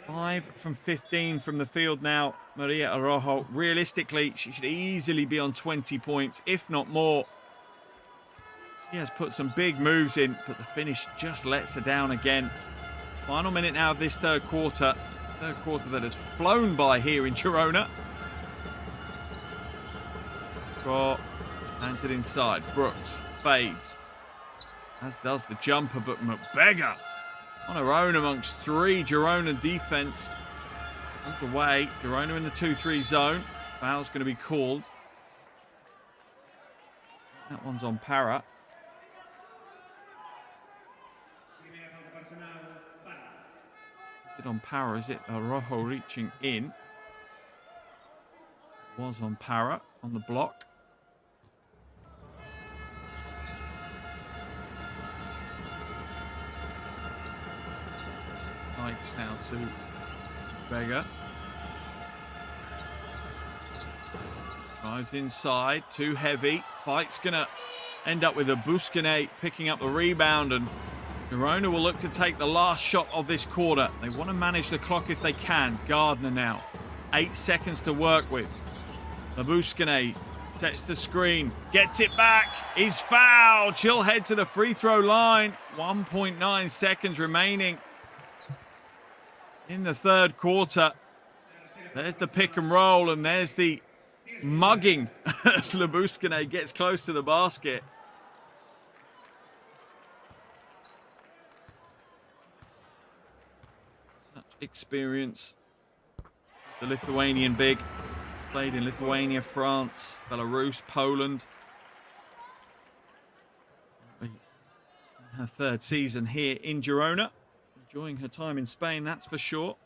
5 from 15 from the field now, Maria Araujo. Realistically, she should easily be on 20 points, if not more. She has put some big moves in, but the finish just lets her down again. Final minute now of this third quarter. Third quarter that has flown by here in Girona. Scott planted inside. Brooks fades, as does the jumper, but McBeggar on her own amongst 3. Girona defense comes away. Girona in the 2-3 zone. Foul's going to be called. That one's on Para. Is it on Para? Is it Araujo reaching in? Was on Para on the block. Sykes now to Beggar. Drives inside, too heavy. Fight's gonna end up with a Busquene picking up the rebound, and Girona will look to take the last shot of this quarter. They want to manage the clock if they can. Gardner now, 8 seconds to work with. Busquene sets the screen, gets it back, is fouled. She'll head to the free throw line. 1.9 seconds remaining in the third quarter. There's the pick and roll, and there's the mugging as Busquene gets close to the basket. Such experience. The Lithuanian big. Played in Lithuania, France, Belarus, Poland. Her third season here in Girona. Enjoying her time in Spain, that's for sure.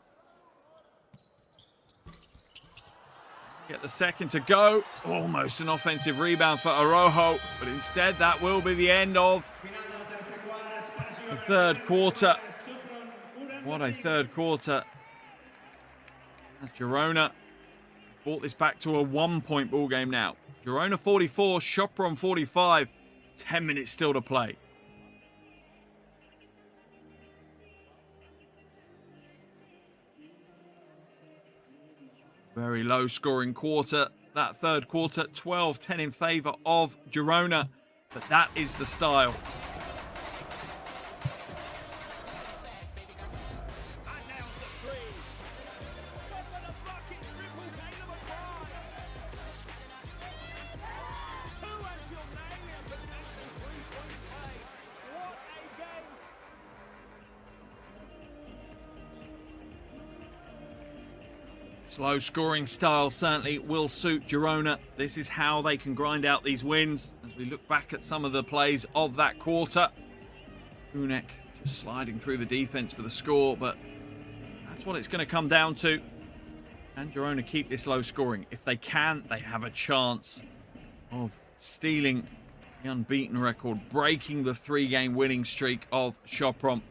Get the second to go. Almost an offensive rebound for Araujo, but instead that will be the end of the third quarter. What a third quarter. As Girona brought this back to a 1-point ball game now. Girona 44, Sopron 45. 10 minutes still to play. Very low scoring quarter. That third quarter, 12-10 in favour of Girona. But that is the style. Slow scoring style certainly will suit Girona. This is how they can grind out these wins. As we look back at some of the plays of that quarter. Kunek just sliding through the defense for the score, but that's what it's going to come down to. Can Girona keep this low scoring? If they can, they have a chance of stealing the unbeaten record, breaking the 3-game winning streak of Sopron.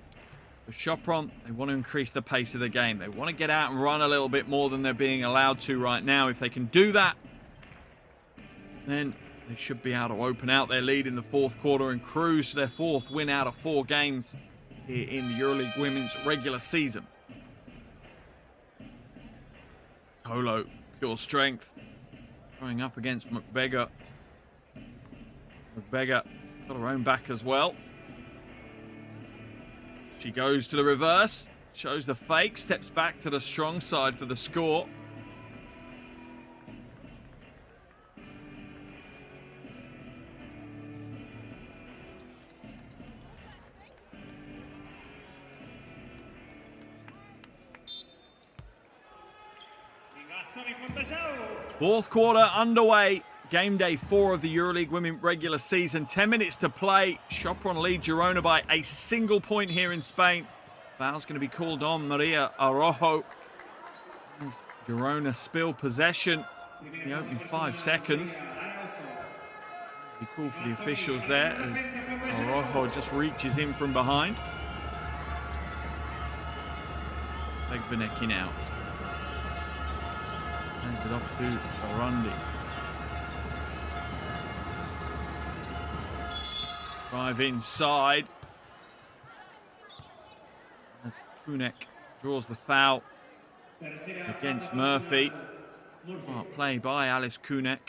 For Sopron, they want to increase the pace of the game. They want to get out and run a little bit more than they're being allowed to right now. If they can do that, then they should be able to open out their lead in the fourth quarter and cruise to their 4th win out of 4 games here in the EuroLeague Women's regular season. Tolo, pure strength, going up against McBeggar. McBeggar got her own back as well. She goes to the reverse, shows the fake, steps back to the strong side for the score. Fourth quarter underway. Game day 4 of the EuroLeague Women regular season. 10 minutes to play. Sopron lead Girona by a single point here in Spain. Foul's going to be called on Maria Araujo. As Girona spill possession in the opening 5 seconds. Be cool for the officials there as Araujo just reaches in from behind. Begvaneki now. Hands it off to Burundi. Drive inside. As Kunek draws the foul against Murphy. Smart play by Alice Kunek.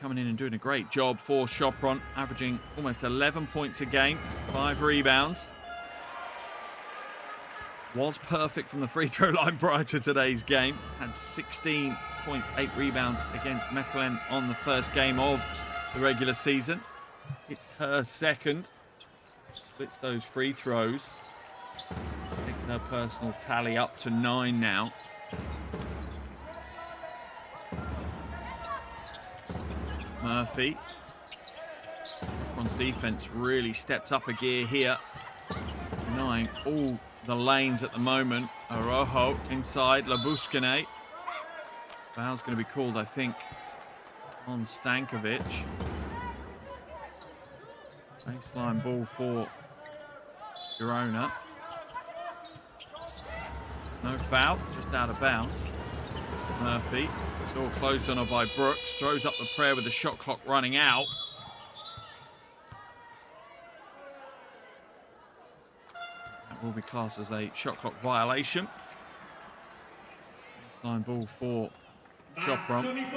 Coming in and doing a great job for Sopron, averaging almost 11 points a game, 5 rebounds. Was perfect from the free throw line prior to today's game. Had 16 points, 8 rebounds against Mechelen on the first game of the regular season. It's her second. Splits those free throws. Takes her personal tally up to 9 now. Murphy. Sopron's defense really stepped up a gear here. Denying all the lanes at the moment. Araujo inside, Labuskine. Foul's going to be called, I think, on Stankovic. Baseline ball for Girona. No foul, just out of bounds. Murphy, door closed on her by Brooks, throws up the prayer with the shot clock running out. That will be classed as a shot clock violation. Baseline ball for Sopron.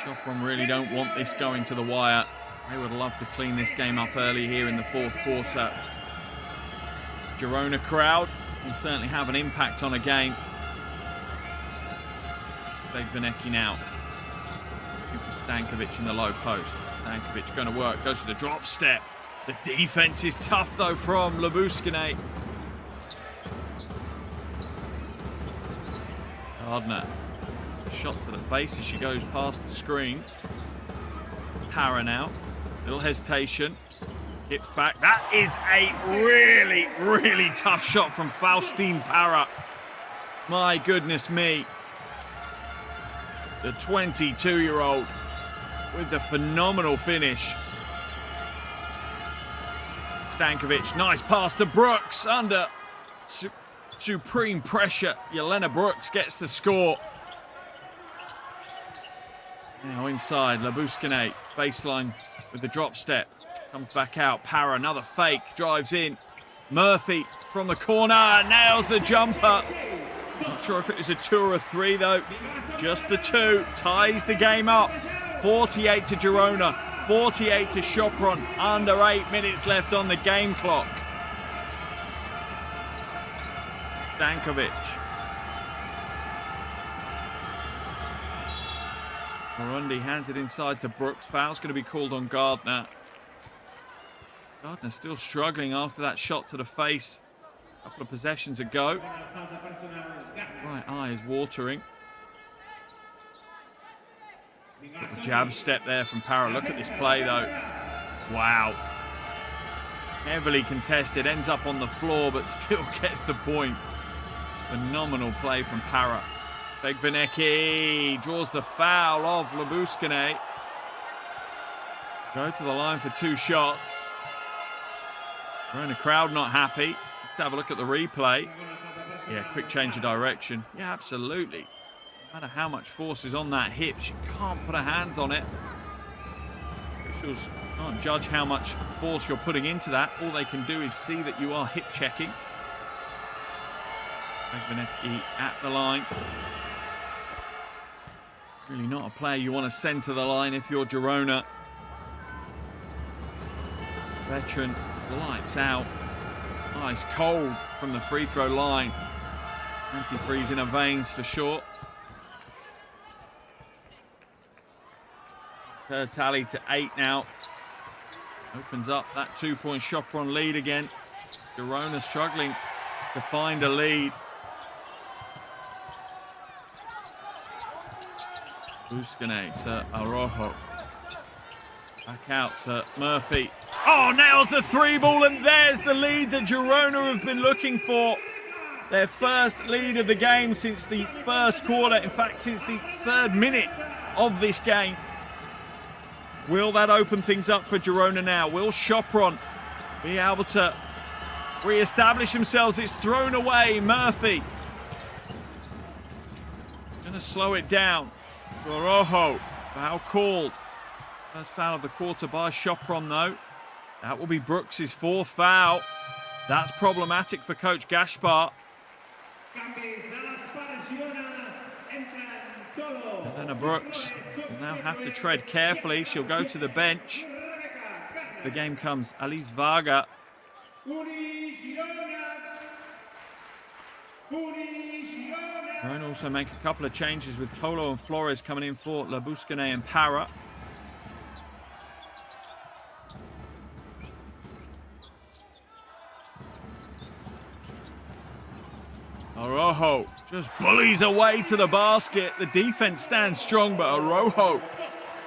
Sopron really don't want this going to the wire. They would love to clean this game up early here in the fourth quarter. Girona crowd will certainly have an impact on a game. Begvaneki now. Stankovic in the low post. Stankovic going to work, goes to the drop step. The defense is tough though from Labuskine. Gardner. Shot to the face as she goes past the screen. Para now. Little hesitation. Skips back. That is a really, really tough shot from Faustine Para. My goodness me. The 22-year-old with the phenomenal finish. Stankovic, nice pass to Brooks under supreme pressure. Jelena Brooks gets the score. Now inside, Labuskine, baseline with the drop step. Comes back out, Para, another fake, drives in. Murphy from the corner, nails the jumper. Not sure if it was a 2 or a 3 though. Just the 2, ties the game up. 48 to Girona, 48 to Sopron. Under 8 minutes left on the game clock. Stankovic. Burundi hands it inside to Brooks. Foul's going to be called on Gardner. Gardner still struggling after that shot to the face a couple of possessions ago. Right eye is watering. A jab step there from Parra. Look at this play though. Wow. Heavily contested, ends up on the floor but still gets the points. Phenomenal play from Parra. Begvenecki draws the foul of Labuskine. Go to the line for 2 shots. We're in a crowd not happy. Let's have a look at the replay. Yeah, quick change of direction. Yeah, absolutely. No matter how much force is on that hip, she can't put her hands on it. Officials can't judge how much force you're putting into that. All they can do is see that you are hip checking. Begvenecki at the line. Really not a player you want to send to the line if you're Girona. Veteran, lights out. Ice cold from the free throw line. Antifreeze in her veins for sure. Her tally to 8 now. Opens up that 2-point Sopron lead again. Girona struggling to find a lead. Buscane to Araujo. Back out to Murphy. Oh, nails the 3-ball, and there's the lead that Girona have been looking for. Their first lead of the game since the first quarter. In fact, since the 3rd minute of this game. Will that open things up for Girona now? Will Sopron be able to re-establish themselves? It's thrown away. Murphy going to slow it down. Araujo, foul called. First foul of the quarter by Sopron, though. That will be Brooks' 4th foul. That's problematic for Coach Gaspar. Elena Brooks will now have to tread carefully. She'll go to the bench. The game comes Alice Varga. Girona also make a couple of changes with Tolo and Flores coming in for Labuskine and Parra. Araujo just bullies away to the basket. The defense stands strong, but Araujo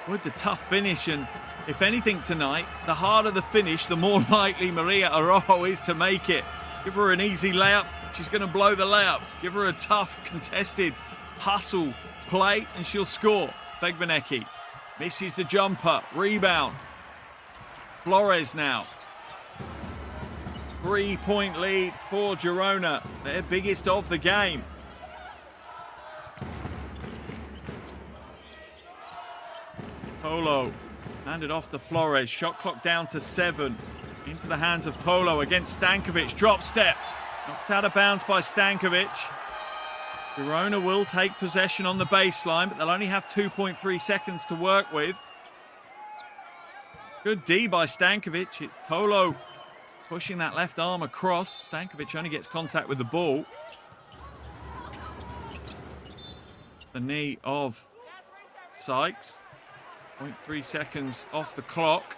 with the tough finish. And if anything tonight, the harder the finish, the more likely Maria Araujo is to make it. Give her an easy layup, she's going to blow the layup. Give her a tough, contested hustle play, and she'll score. Begvenecki misses the jumper. Rebound. Flores now. 3-point lead for Girona, their biggest of the game. Polo handed off to Flores. Shot clock down to 7. Into the hands of Polo against Stankovic. Drop step. Knocked out of bounds by Stankovic. Girona will take possession on the baseline, but they'll only have 2.3 seconds to work with. Good D by Stankovic. It's Tolo pushing that left arm across. Stankovic only gets contact with the ball. The knee of Sykes. 0.3 seconds off the clock.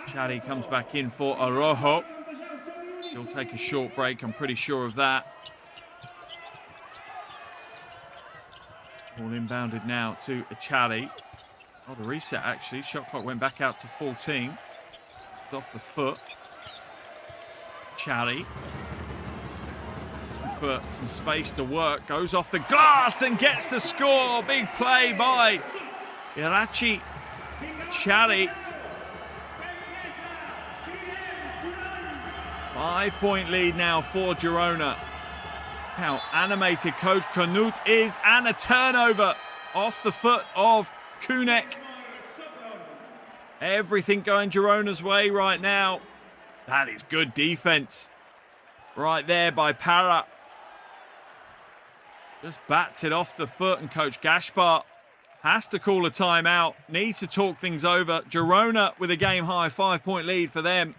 Chadi comes back in for Araujo. He'll take a short break, I'm pretty sure of that. Ball inbounded now to Chadi. Oh, the reset actually. Shot clock went back out to 14. It's off the foot. Chadi. For some space to work. Goes off the glass and gets the score. Big play by Irachi Chadi. 5-point lead now for Girona. How animated Coach Knut is, and a turnover off the foot of Kunek. Everything going Girona's way right now. That is good defense right there by Parra. Just bats it off the foot, and Coach Gaspar has to call a timeout. Needs to talk things over. Girona with a game-high 5-point lead for them.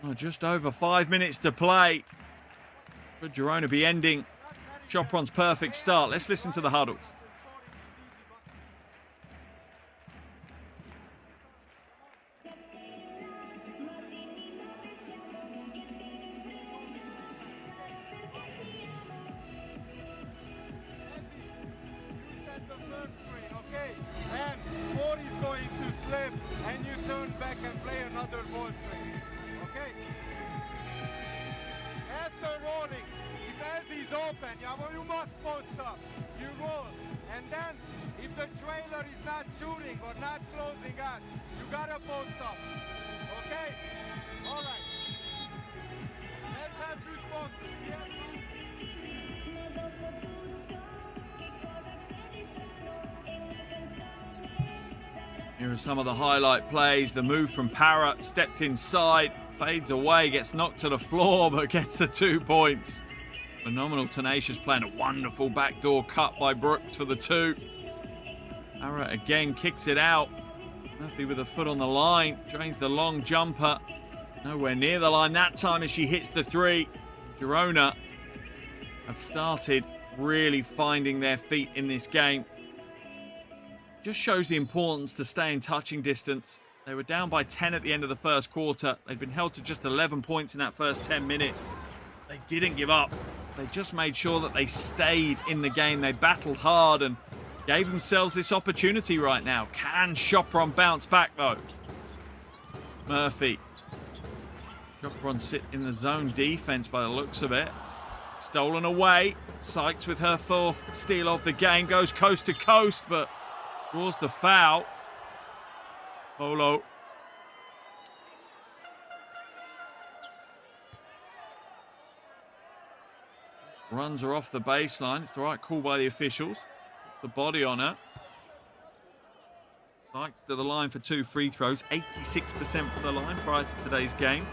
Oh, just over 5 minutes to play. Could Girona be ending Sopron's perfect start? Let's listen to the huddles. And you turn back and play another ball screen, okay? After rolling, if Elsie is open, you must post up. You roll, and then if the trailer is not shooting or not closing out, you gotta post up, okay? All right. Let's have good fun. Here are some of the highlight plays. The move from Parra, stepped inside, fades away, gets knocked to the floor, but gets the 2 points. Phenomenal, tenacious play and a wonderful backdoor cut by Brooks for the 2. Parra again kicks it out. Murphy with a foot on the line, drains the long jumper. Nowhere near the line that time as she hits the 3. Girona have started really finding their feet in this game. Just shows the importance to stay in touching distance. They were down by 10 at the end of the first quarter. They'd been held to just 11 points in that first 10 minutes. They didn't give up. They just made sure that they stayed in the game. They battled hard and gave themselves this opportunity right now. Can Sopron bounce back though? Murphy. Sopron sit in the zone defense by the looks of it. Stolen away. Sykes with her 4th steal of the game. Goes coast to coast, but draws the foul. Polo. Runs her off the baseline. It's the right call by the officials. The body on her. Sykes to the line for 2 free throws. 86% for the line prior to today's game.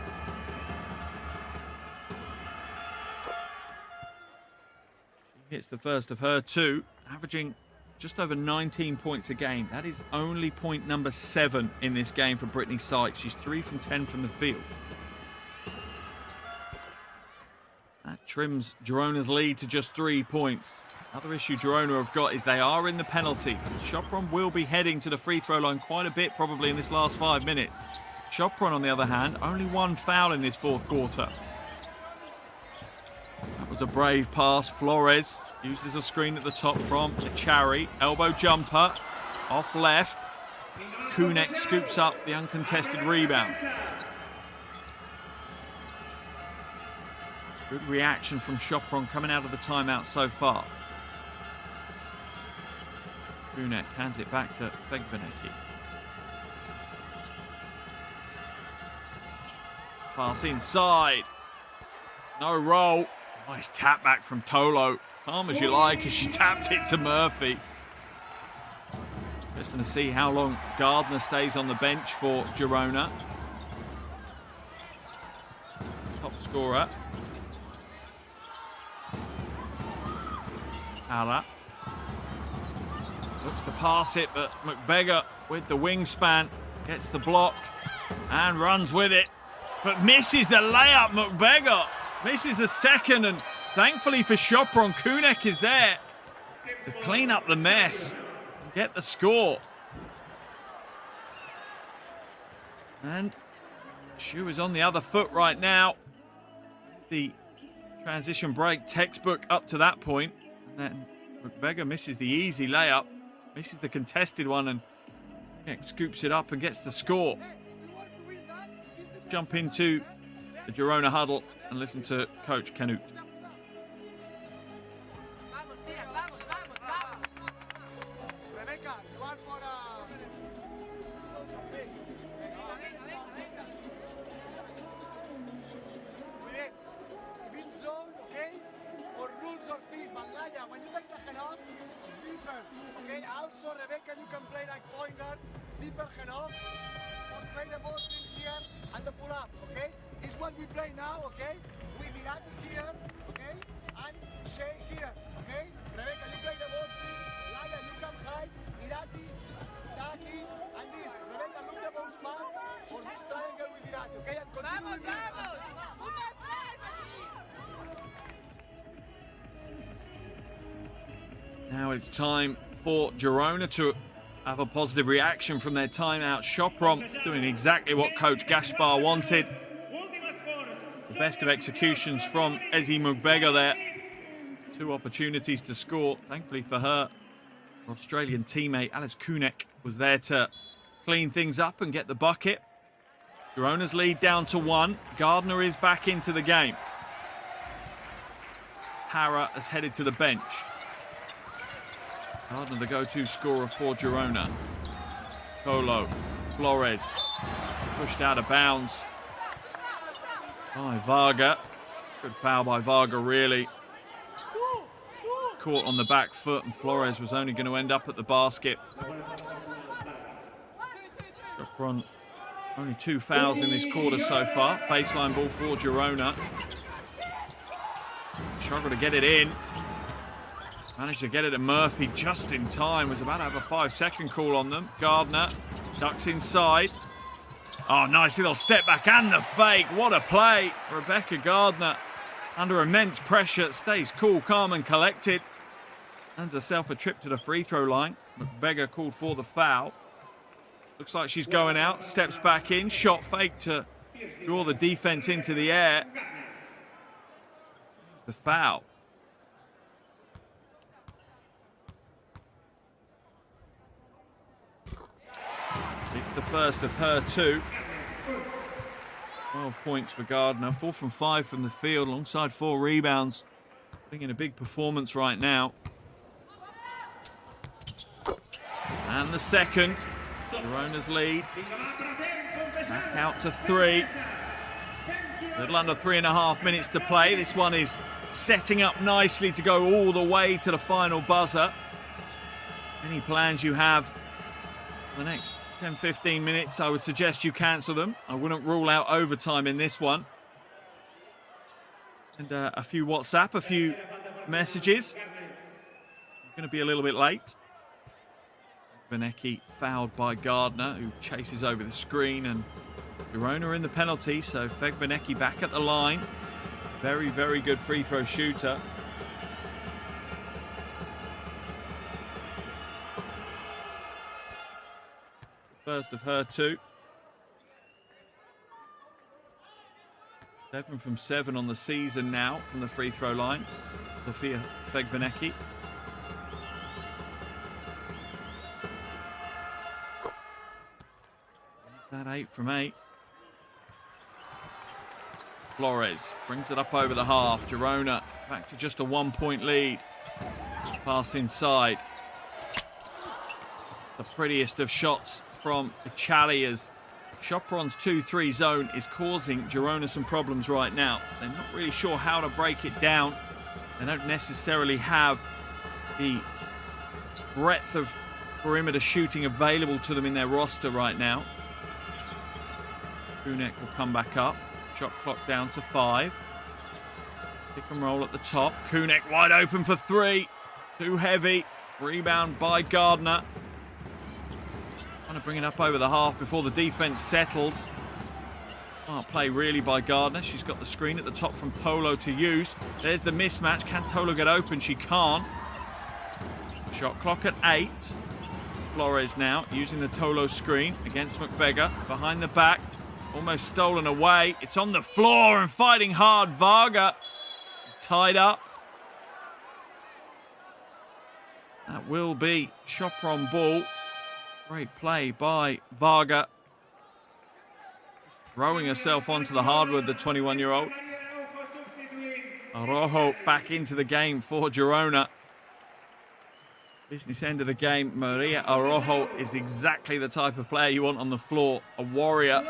She hits the first of her 2, averaging just over 19 points a game. That is only point number 7 in this game for Brittany Sykes. She's 3 from 10 from the field. That trims Girona's lead to just 3 points. Another issue Girona have got is they are in the penalties. Sopron will be heading to the free throw line quite a bit probably in this last 5 minutes. Sopron, on the other hand, only 1 foul in this 4th quarter. That was a brave pass. Flores uses a screen at the top from Echari. Elbow jumper. Off left. Kunek scoops up the uncontested rebound. Good reaction from Sopron coming out of the timeout so far. Kunek hands it back to Fegbeneki. Pass inside. No roll. Nice tap back from Tolo. Calm as you like as she tapped it to Murphy. Just going to see how long Gardner stays on the bench for Girona. Top scorer. Parra. Looks to pass it, but McBeggar with the wingspan gets the block and runs with it. But misses the layup, McBeggar. Misses the second, and thankfully for Sopron, Kunek is there to clean up the mess and get the score. And Shu is on the other foot right now. The transition break textbook up to that point. And then McBeggar misses the easy layup, misses the contested one, and scoops it up and gets the score. Jump into the Girona huddle and listen to Coach Canute. When you take the hand off, deeper, okay? Also, Rebecca, you can play like point guard, deeper hand off, or play the ball in here and the pull up, okay? It's what we play now, okay? With Irati here, okay? And Shea here, okay? Rebecca, you play the ball screen, Laya, you come high, Irati, Taki, and this. Rebecca, look the bounce pass for this triangle with Irati, okay? And continue with me. Now it's time for Girona to have a positive reaction from their timeout. Sopron doing exactly what Coach Gaspar wanted. The best of executions from Ezi Mugbega there. 2 opportunities to score. Thankfully for her, her Australian teammate Alice Kunek was there to clean things up and get the bucket. Girona's lead down to 1. Gardner is back into the game. Para has headed to the bench. Gardner the go-to scorer for Girona. Tolo, Flores, pushed out of bounds by Varga. Good foul by Varga, really. Caught on the back foot, and Flores was only going to end up at the basket. Sopron, only 2 fouls in this quarter so far. Baseline ball for Girona. Struggled to get it in. Managed to get it to Murphy just in time. Was about to have a 5-second call on them. Gardner ducks inside. Oh, nice little step back and the fake. What a play. Rebecca Gardner, under immense pressure, stays cool, calm and collected. Hands herself a trip to the free throw line. McBeggar called for the foul. Looks like she's going out. Steps back in. Shot fake to draw the defense into the air. The foul. It's the first of her 2. 12 points for Gardner. 4 from 5 from the field alongside 4 rebounds. Putting in a big performance right now. And the second. Girona's lead. Back out to 3. A little under 3.5 minutes to play. This one is setting up nicely to go all the way to the final buzzer. Any plans you have for the next 10-15 minutes, I would suggest you cancel them. I wouldn't rule out overtime in this one. And a few WhatsApp, a few messages. I'm going to be a little bit late. Benecki fouled by Gardner, who chases over the screen, and Girona in the penalty, so Fegbenecki back at the line. Very, very good free throw shooter. First of her 2. 7 from 7 on the season now from the free throw line. Sofia Fegbenecki. That 8 from 8. Flores brings it up over the half. Girona back to just a 1-point lead. Pass inside. The prettiest of shots from Echali, as Sopron's 2-3 zone is causing Girona some problems right now. They're not really sure how to break it down. They don't necessarily have the breadth of perimeter shooting available to them in their roster right now. Kunek will come back up. Shot clock down to 5. Pick and roll at the top. Kunek wide open for 3. Too heavy. Rebound by Gardner. Trying to bring it up over the half before the defense settles. Smart play really by Gardner. She's got the screen at the top from Tolo to use. There's the mismatch. Can Tolo get open? She can't. Shot clock at 8. Flores now using the Tolo screen against McBeggar. Behind the back. Almost stolen away. It's on the floor and fighting hard. Varga tied up. That will be Sopron ball. Great play by Varga. Throwing herself onto the hardwood, the 21-year-old. Araujo back into the game for Girona. Business end of the game. Maria Araujo is exactly the type of player you want on the floor. A warrior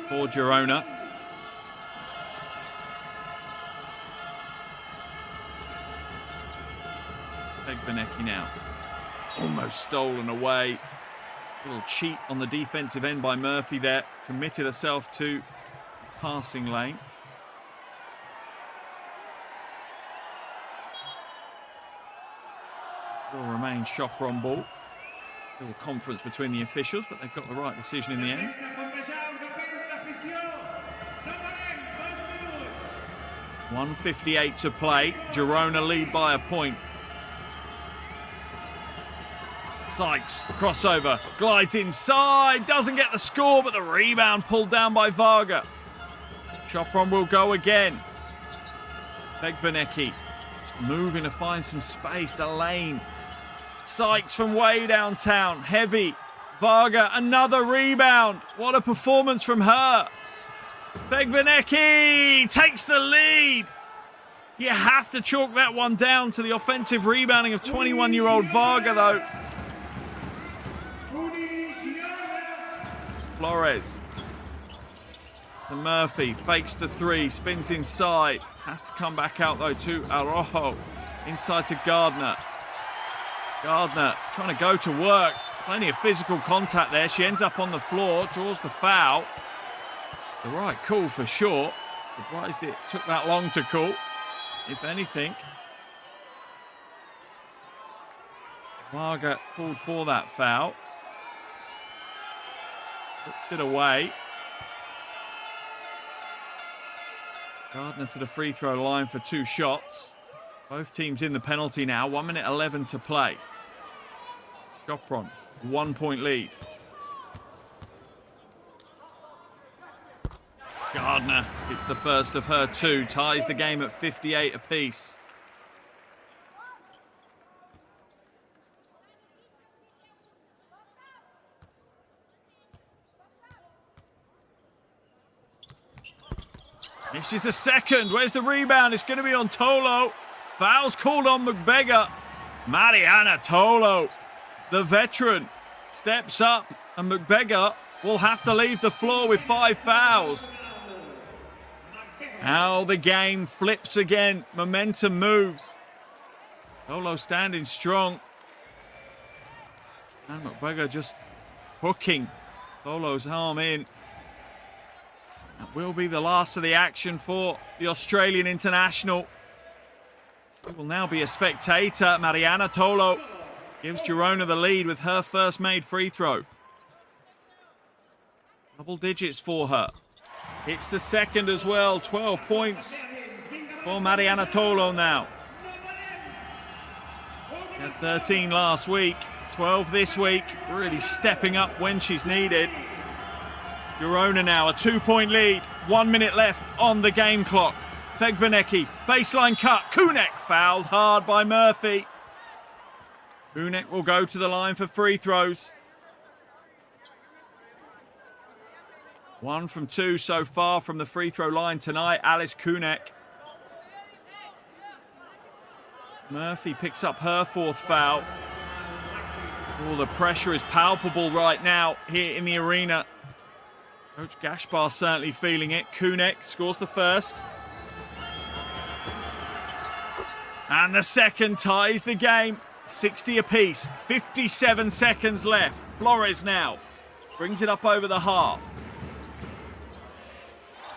for Girona. Fegbenecki now. Almost stolen away. A little cheat on the defensive end by Murphy there. Committed herself to passing lane. Will remain Sopron ball. Little conference between the officials, but they've got the right decision in the end. .158 to play. Girona lead by a point. Sykes, crossover, glides inside, doesn't get the score, but the rebound pulled down by Varga. Sopron will go again. Begvanecki just moving to find some space, a lane. Sykes from way downtown, heavy. Varga, another rebound. What a performance from her. Begvanecki takes the lead. You have to chalk that one down to the offensive rebounding of 21-year-old Varga, though. Flores to Murphy, fakes the three, spins inside. Has to come back out, though, to Araujo. Inside to Gardner. Gardner trying to go to work. Plenty of physical contact there. She ends up on the floor, draws the foul. The right call for sure. Surprised it took that long to call. If anything, Varga called for that foul. Puts it away. Gardner to the free throw line for 2 shots. Both teams in the penalty now. 1 minute 11 to play. Sopron, 1 point lead. Gardner gets the first of her 2, ties the game at 58 apiece. This is the second. Where's the rebound? It's going to be on Tolo. Foul's called on McBeggar. Mariana Tolo, the veteran, steps up, and McBeggar will have to leave the floor with 5 fouls. Now the game flips again. Momentum moves. Tolo standing strong. And McBeggar just hooking Tolo's arm in. That will be the last of the action for the Australian international. She will now be a spectator. Mariana Tolo gives Girona the lead with her first made free throw. Double digits for her. It's the second as well. 12 points for Mariana Tolo now. She had 13 last week, 12 this week. Really stepping up when she's needed. Girona now a 2-point lead. 1 minute left on the game clock. Begvanecki, baseline cut. Kunek fouled hard by Murphy. Kunek will go to the line for free throws. 1 from 2 so far from the free throw line tonight. Alice Kunek. Murphy picks up her 4th foul. Oh, the pressure is palpable right now here in the arena. Coach Gaspar certainly feeling it. Kunek scores the first. And the second ties the game. 60 apiece. 57 seconds left. Flores now brings it up over the half.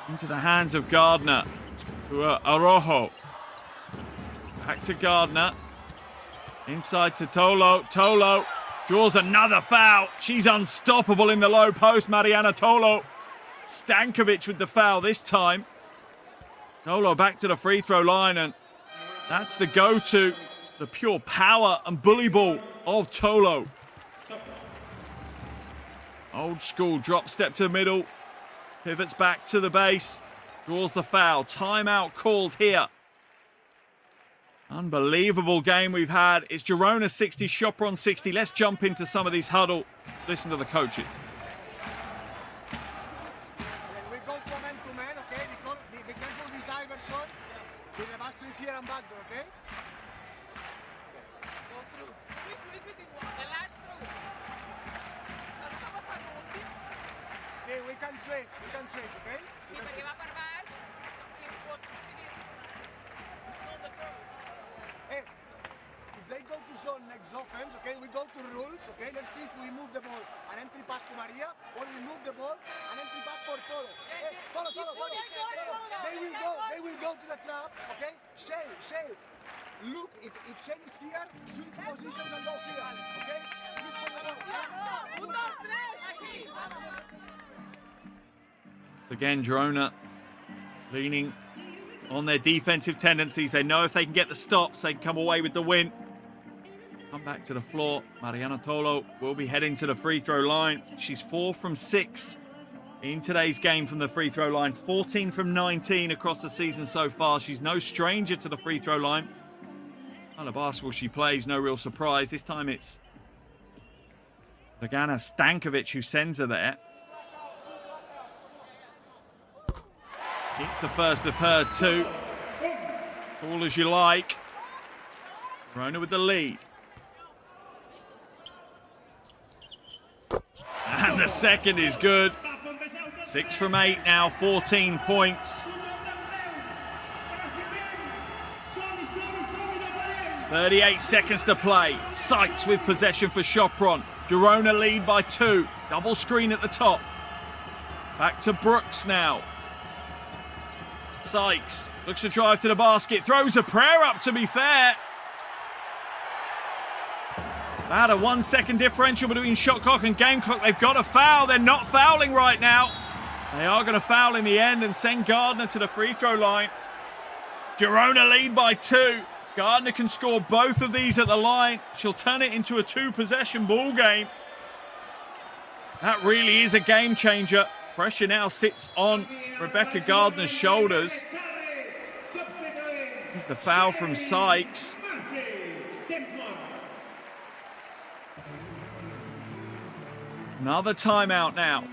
Into the hands of Gardner. To Araujo. Back to Gardner. Inside to Tolo. Tolo draws another foul. She's unstoppable in the low post. Mariana Tolo. Stankovic with the foul this time. Tolo back to the free throw line, and that's the go-to. The pure power and bully ball of Tolo. Old school drop step to the middle. Pivots back to the base. Draws the foul. Timeout called here. Unbelievable game we've had. It's Girona 60, Sopron 60. Let's jump into some of these huddle. Listen to the coaches. We go to man to man, okay? Be careful with Iverson. With the back here and back, okay? Go through. The last through. See, we can switch, okay? Sí, perché va per baix. Hey, if they go to zone next offense, okay, we go to rules, okay? Let's see if we move the ball, an entry pass to Maria, or we move the ball, an entry pass for Tolo. Hey, Tolo. They will go to the trap, okay? Shay. Look, if Shay is here, switch positions and go here, okay? Look for the ball. Again, Girona leaning on their defensive tendencies. They know if they can get the stops, they can come away with the win. come back to the floor. Mariana Tolo will be heading to the free throw line. She's 4 from 6 in today's game from the free throw line. 14 from 19 across the season so far. She's no stranger to the free throw line. Style of basketball she plays, no real surprise. This time it's Dragana Stankovic who sends her there. It's the first of her two. Call as you like. Verona with the lead. And the second is good. 6 from 8 now, 14 points. 38 seconds to play. Sykes with possession for Sopron. Girona lead by 2. Double screen at the top. Back to Brooks now. Sykes looks to drive to the basket. Throws a prayer up, to be fair. About a 1 second differential between shot clock and game clock. They've got a foul. They're not fouling right now. They are going to foul in the end and send Gardner to the free throw line. Girona lead by 2. Gardner can score both of these at the line. She'll turn it into a 2-possession ball game. That really is a game changer. Pressure now sits on Rebecca Gardner's shoulders. Here's the foul from Sykes. Another timeout now.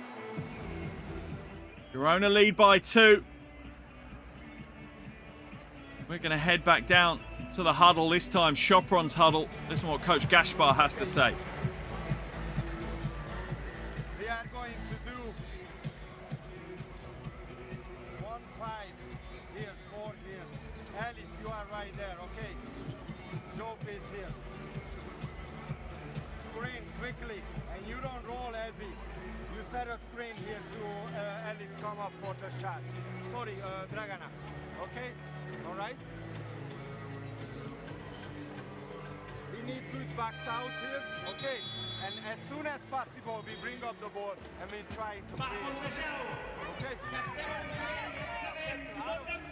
Girona lead by 2. We're going to head back down to the huddle, this time Sopron's huddle. Listen to what Coach Gaspar has to say. We are going to do 1-5 here, 4 here. Alice, you are right there, okay? Joff is here. Screen quickly, and you don't roll, Azzy. You set a screen here to Alice come up for the shot. Sorry, Dragana. Okay? All right? We need good backs out here, okay? And as soon as possible, we bring up the ball and we try to create. Okay? Falten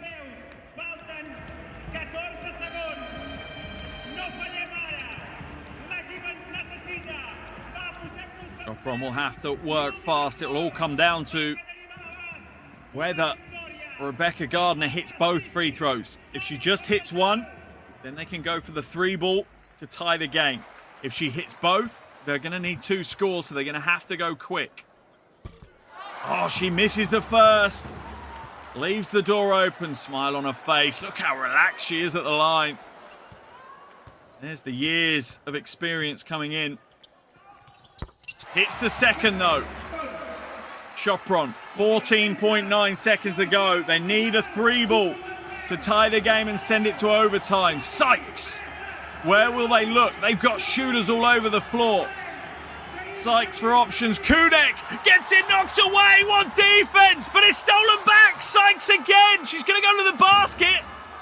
14 segons. No fallem ara. L'equip ens necessita. Va, posem-nos... Sopron will have to work fast. It will all come down to whether Rebecca Gardner hits both free throws. If she just hits one, then they can go for the 3 ball to tie the game. If she hits both, they're going to need 2 scores, so they're going to have to go quick. Oh, she misses the first. Leaves the door open, smile on her face. Look how relaxed she is at the line. There's the years of experience coming in. Hits the second, though. Sopron, 14.9 seconds to go. They need a 3 ball to tie the game and send it to overtime. Sykes, where will they look? They've got shooters all over the floor. Sykes for options. Kudek gets it knocked away. What defense, but it's stolen back. Sykes again. She's going to go to the basket.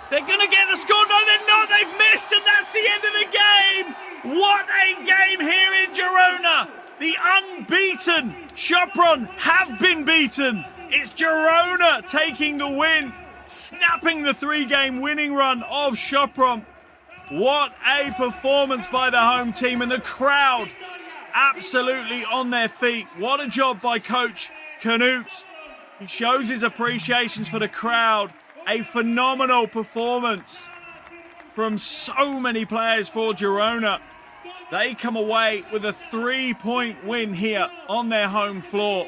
They're going to get the score. No, they're not. They've missed, and that's the end of the game. What a game here in Girona. The unbeaten Sopron have been beaten. It's Girona taking the win, snapping the 3-game winning run of Sopron. What a performance by the home team, and the crowd absolutely on their feet. What a job by Coach Canute. He shows his appreciations for the crowd. A phenomenal performance from so many players for Girona. They come away with a 3-point win here on their home floor.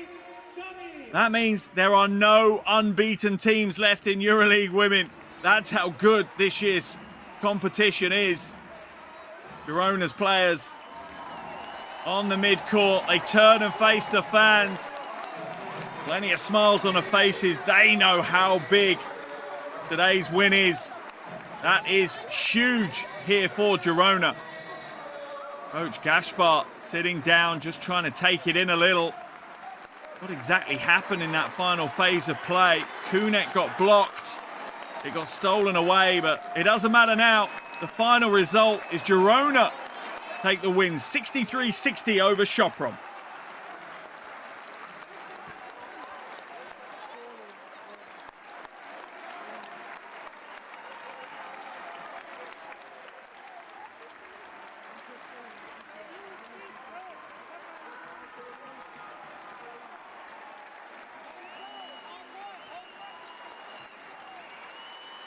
That means there are no unbeaten teams left in EuroLeague Women. That's how good this year's competition is. Girona's players on the midcourt. They turn and face the fans. Plenty of smiles on their faces. They know how big today's win is. That is huge here for Girona. Coach Gaspar sitting down, just trying to take it in a little. What exactly happened in that final phase of play? Kunek got blocked. It got stolen away, but it doesn't matter now. The final result is Girona take the win, 63-60 over Sopron.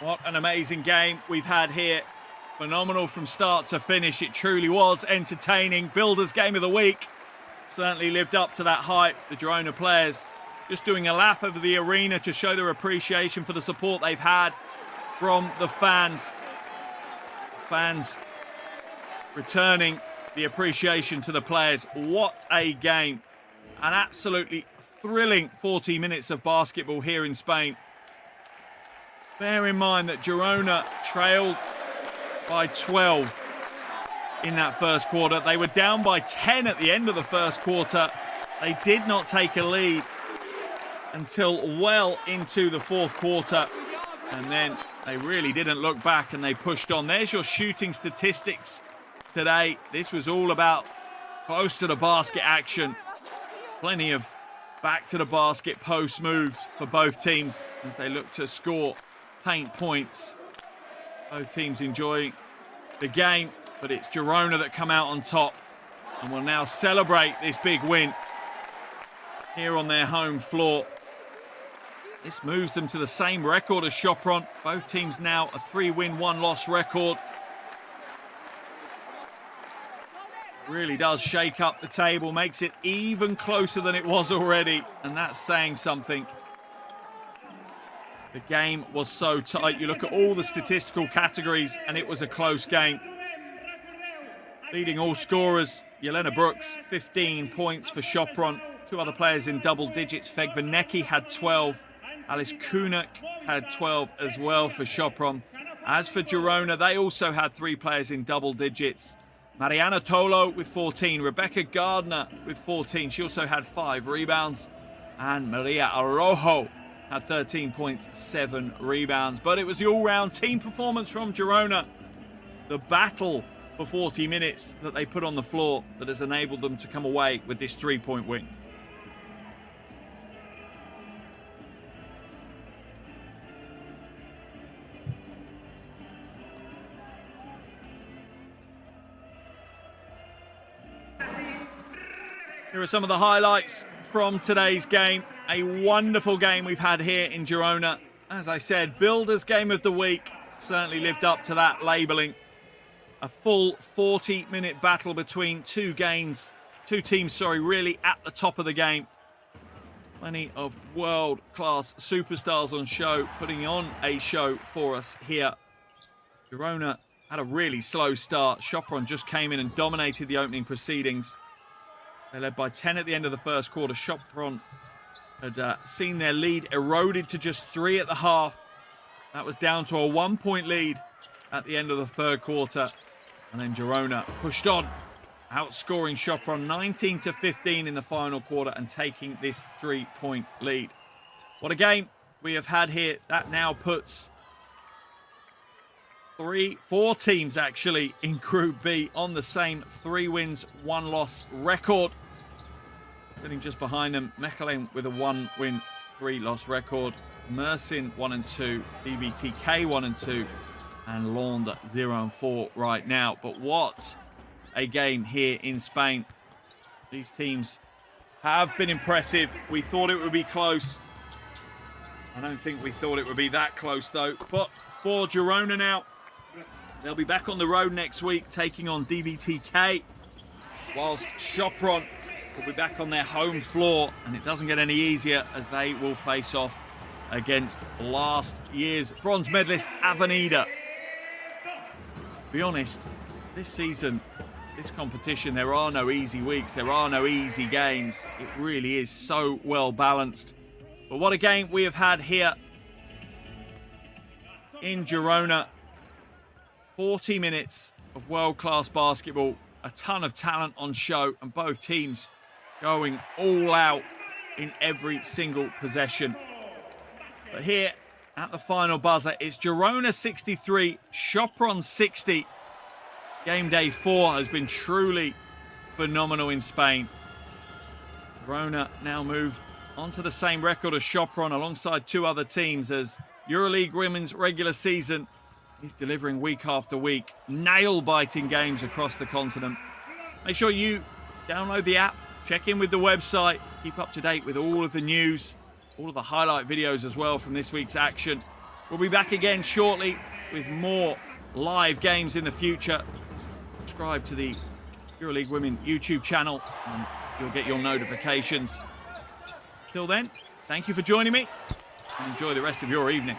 What an amazing game we've had here. Phenomenal from start to finish. It truly was entertaining. Builders Game of the Week. Certainly lived up to that hype. The Girona players just doing a lap over the arena to show their appreciation for the support they've had from the fans. Fans returning the appreciation to the players. What a game. An absolutely thrilling 40 minutes of basketball here in Spain. Bear in mind that Girona trailed by 12 in that first quarter. They were down by 10 at the end of the first quarter. They did not take a lead until well into the fourth quarter. And then they really didn't look back and they pushed on. There's your shooting statistics today. This was all about close to the basket action. Plenty of back to the basket post moves for both teams as they look to score paint points. Both teams enjoying the game, but it's Girona that come out on top and will now celebrate this big win here on their home floor. This moves them to the same record as Sopron. Both teams now a 3-win, 1-loss record. Really does shake up the table, makes it even closer than it was already, and that's saying something. The game was so tight. You look at all the statistical categories, and it was a close game. Leading all scorers, Jelena Brooks, 15 points for Sopron. Two other players in double digits. Fegvanecki had 12. Alice Kunak had 12 as well for Sopron. As for Girona, they also had 3 players in double digits. Mariana Tolo with 14. Rebecca Gardner with 14. She also had 5 rebounds. And Maria Arrojo had 13 points, 7 rebounds. But it was the all-round team performance from Girona. The battle for 40 minutes that they put on the floor that has enabled them to come away with this 3-point win. Here are some of the highlights from today's game. A wonderful game we've had here in Girona. As I said, Builders Game of the Week certainly lived up to that labelling. A full 40-minute battle between two teams, really at the top of the game. Plenty of world-class superstars on show, putting on a show for us here. Girona had a really slow start. Sopron just came in and dominated the opening proceedings. They led by 10 at the end of the first quarter. Sopron had seen their lead eroded to just 3 at the half. That was down to a 1-point lead at the end of the third quarter. And then Girona pushed on, outscoring Sopron 19-15 in the final quarter and taking this 3-point lead. What a game we have had here. That now puts 4 teams actually in Group B on the same 3 wins, 1 loss record. Sitting just behind them, Mechelen with a 1-win, 3 loss record. Mersin 1-2, DBTK 1-2, and Londe 0-4 right now. But what a game here in Spain. These teams have been impressive. We thought it would be close. I don't think we thought it would be that close though. But for Girona now, they'll be back on the road next week taking on DBTK, whilst Sopron will be back on their home floor, and it doesn't get any easier as they will face off against last year's bronze medalist Avenida. To be honest, this season, this competition, there are no easy weeks, there are no easy games. It really is so well balanced. But what a game we have had here in Girona. 40 minutes of world-class basketball, a ton of talent on show, and both teams going all out in every single possession. But here at the final buzzer, it's Girona 63, Sopron 60. Game day 4 has been truly phenomenal in Spain. Girona now move onto the same record as Sopron alongside 2 other teams as EuroLeague Women's regular season is delivering week after week. Nail-biting games across the continent. Make sure you download the app, check in with the website, keep up to date with all of the news, all of the highlight videos as well from this week's action. We'll be back again shortly with more live games in the future. Subscribe to the EuroLeague Women YouTube channel and you'll get your notifications. Till then, thank you for joining me and enjoy the rest of your evening.